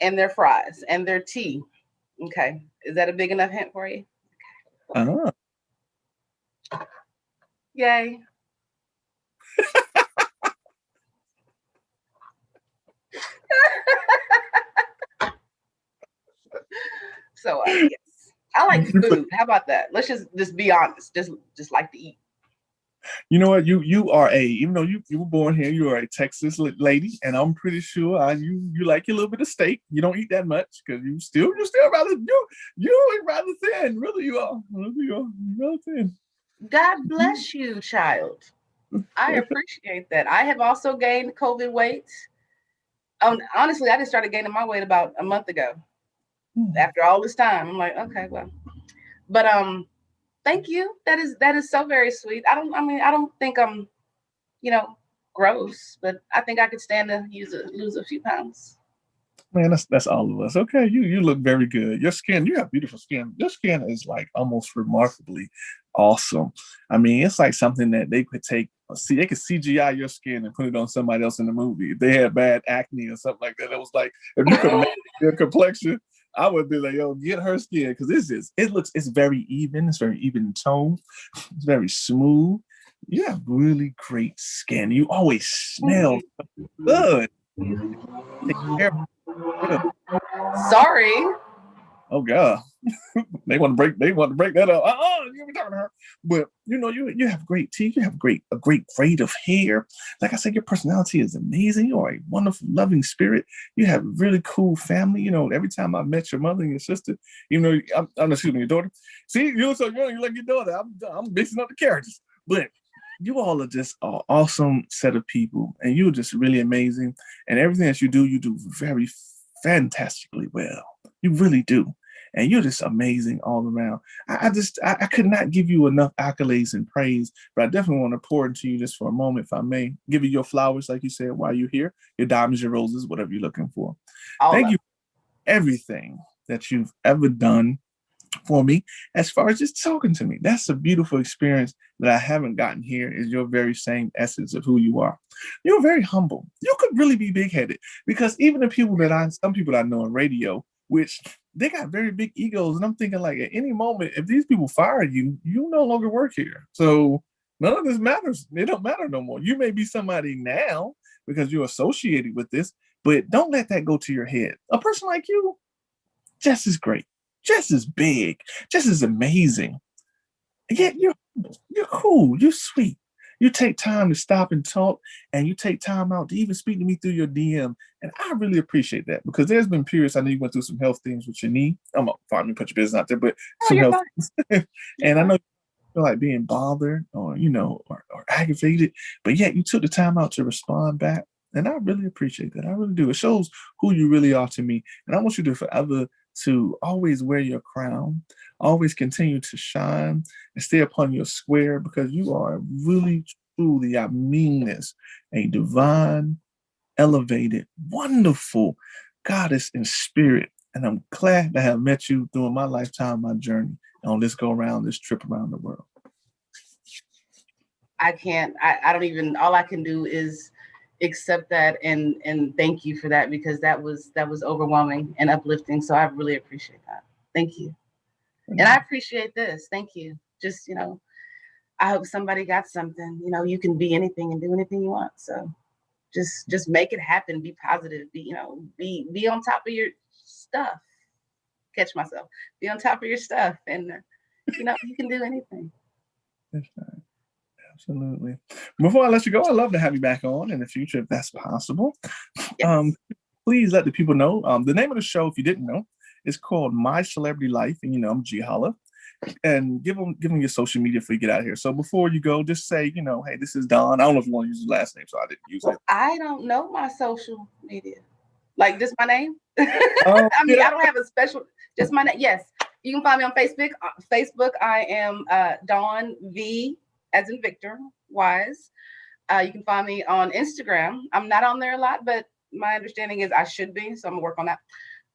and their fries and their tea. Okay. Is that a big enough hint for you? Uh-huh. Yay. So yes, I like food. How about that? Let's just be honest. Just like to eat. You know what? You are even though you were born here, you are a Texas lady, and I'm pretty sure you like a little bit of steak. You don't eat that much because you still rather you rather thin. Really, you are. Rather thin. God bless you, child. I appreciate that. I have also gained COVID weight. Honestly, I just started gaining my weight about a month ago. After all this time, I'm like, okay, well, but thank you. That is so very sweet. I don't think I'm, gross, but I think I could stand to lose a few pounds. Man, that's all of us. Okay, you look very good. Your skin, you have beautiful skin. Your skin is like almost remarkably awesome. I mean, it's like something that they could they could CGI your skin and put it on somebody else in the movie. If they had bad acne or something like that, it was like if you could imagine your complexion, I would be like, yo, get her skin because it's very even. It's very even tone. It's very smooth. You have really great skin. You always smell good. Sorry. Oh God, they want to break that up. You be talking to her, but you have great teeth. You have a great braid of hair. Like I said, your personality is amazing. You are a wonderful, loving spirit. You have a really cool family. Every time I met your mother and your sister, excuse me, your daughter. See, you so young, you like your daughter. I'm mixing up the characters, but you all are just an awesome set of people, and you're just really amazing. And everything that you do very fantastically well. You really do. And you're just amazing all around. I could not give you enough accolades and praise, but I definitely want to pour into you just for a moment, if I may. Give you your flowers, like you said, while you're here, your diamonds, your roses, whatever you're looking for. Thank you for everything that you've ever done for me as far as just talking to me. That's a beautiful experience that I haven't gotten here, is your very same essence of who you are. You're very humble. You could really be big-headed, because even some people I know in radio, which they got very big egos, and I'm thinking like at any moment, if these people fire you, you no longer work here. So none of this matters. It don't matter no more. You may be somebody now because you're associated with this, but don't let that go to your head. A person like you, just as great, just as big, just as amazing. Yet you're cool, you're sweet. You take time to stop and talk, and you take time out to even speak to me through your DM. And I really appreciate that, because there's been periods I know you went through some health things with your knee. I'm not fine to put your business out there, but some health things. And I know you feel like being bothered or aggravated, but yet you took the time out to respond back. And I really appreciate that. I really do. It shows who you really are to me. And I want you to forever to always wear your crown, always continue to shine and stay upon your square, because you are really, truly, I mean this, a divine, elevated, wonderful goddess in spirit. And I'm glad to have met you during my lifetime, my journey on this trip around the world. I don't even, all I can do is accept that and thank you for that, because that was overwhelming and uplifting. So I really appreciate that. Thank you. And I appreciate this. Thank you. Just, I hope somebody got something. You can be anything and do anything you want. So just make it happen. Be positive. Be on top of your stuff. Catch myself. Be on top of your stuff, and you can do anything. That's right. Absolutely. Before I let you go, I'd love to have you back on in the future if that's possible. Yes. Please let the people know. The name of the show, if you didn't know, is called My Celebrity Life, and I'm GeHolla. And give them your social media before you get out of here. So before you go, just say, hey, this is Don. I don't know if you want to use his last name, so I didn't use it. I don't know my social media. Like, just my name? I mean, yeah. I don't have a special, just my name. Yes, you can find me on Facebook. I am Dawn V, as in Victor, Wise. You can find me on Instagram. I'm not on there a lot, but my understanding is I should be, so I'm gonna work on that.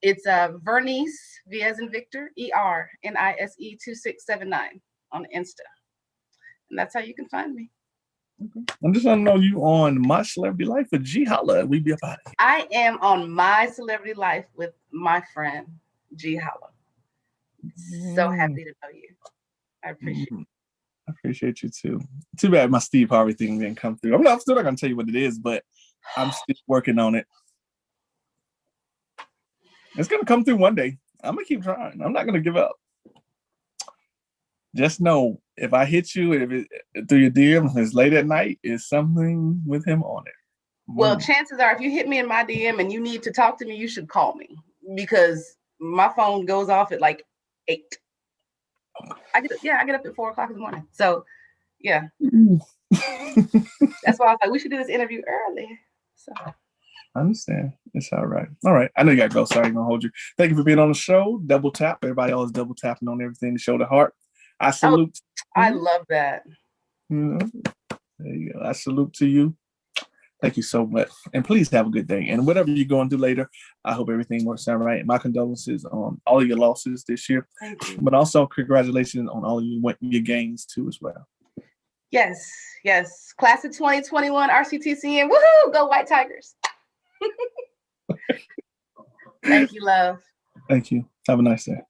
It's Vernice, V as in Victor, ERNISE 2679 on Insta. And that's how you can find me. Okay. I'm just gonna know you on My Celebrity Life with GeHolla. We be about it. I am on My Celebrity Life with my friend GeHolla. So happy to know you. I appreciate it. I appreciate you too. Too bad my Steve Harvey thing didn't come through. I'm still not gonna tell you what it is, but I'm still working on it. It's gonna come through one day. I'm gonna keep trying. I'm not gonna give up. Just know, if I hit you, through your DM, it's late at night, it's something with him on it. Well, chances are, if you hit me in my DM and you need to talk to me, you should call me, because my phone goes off at like 8. I get up at 4 o'clock in the morning. So, yeah. That's why I was like, we should do this interview early. So. I understand. It's all right. All right. I know you got to go. Sorry, I'm going to hold you. Thank you for being on the show. Double tap. Everybody always double tapping on everything to show the heart. I salute. I love that. There you go. I salute to you. Thank you so much. And please have a good day. And whatever you're going through later, I hope everything works out right. My condolences on all of your losses this year. Thank you. But also congratulations on all of your gains too as well. Yes. Class of 2021 RCTCN. Woohoo! Go White Tigers. Thank you, love. Thank you. Have a nice day.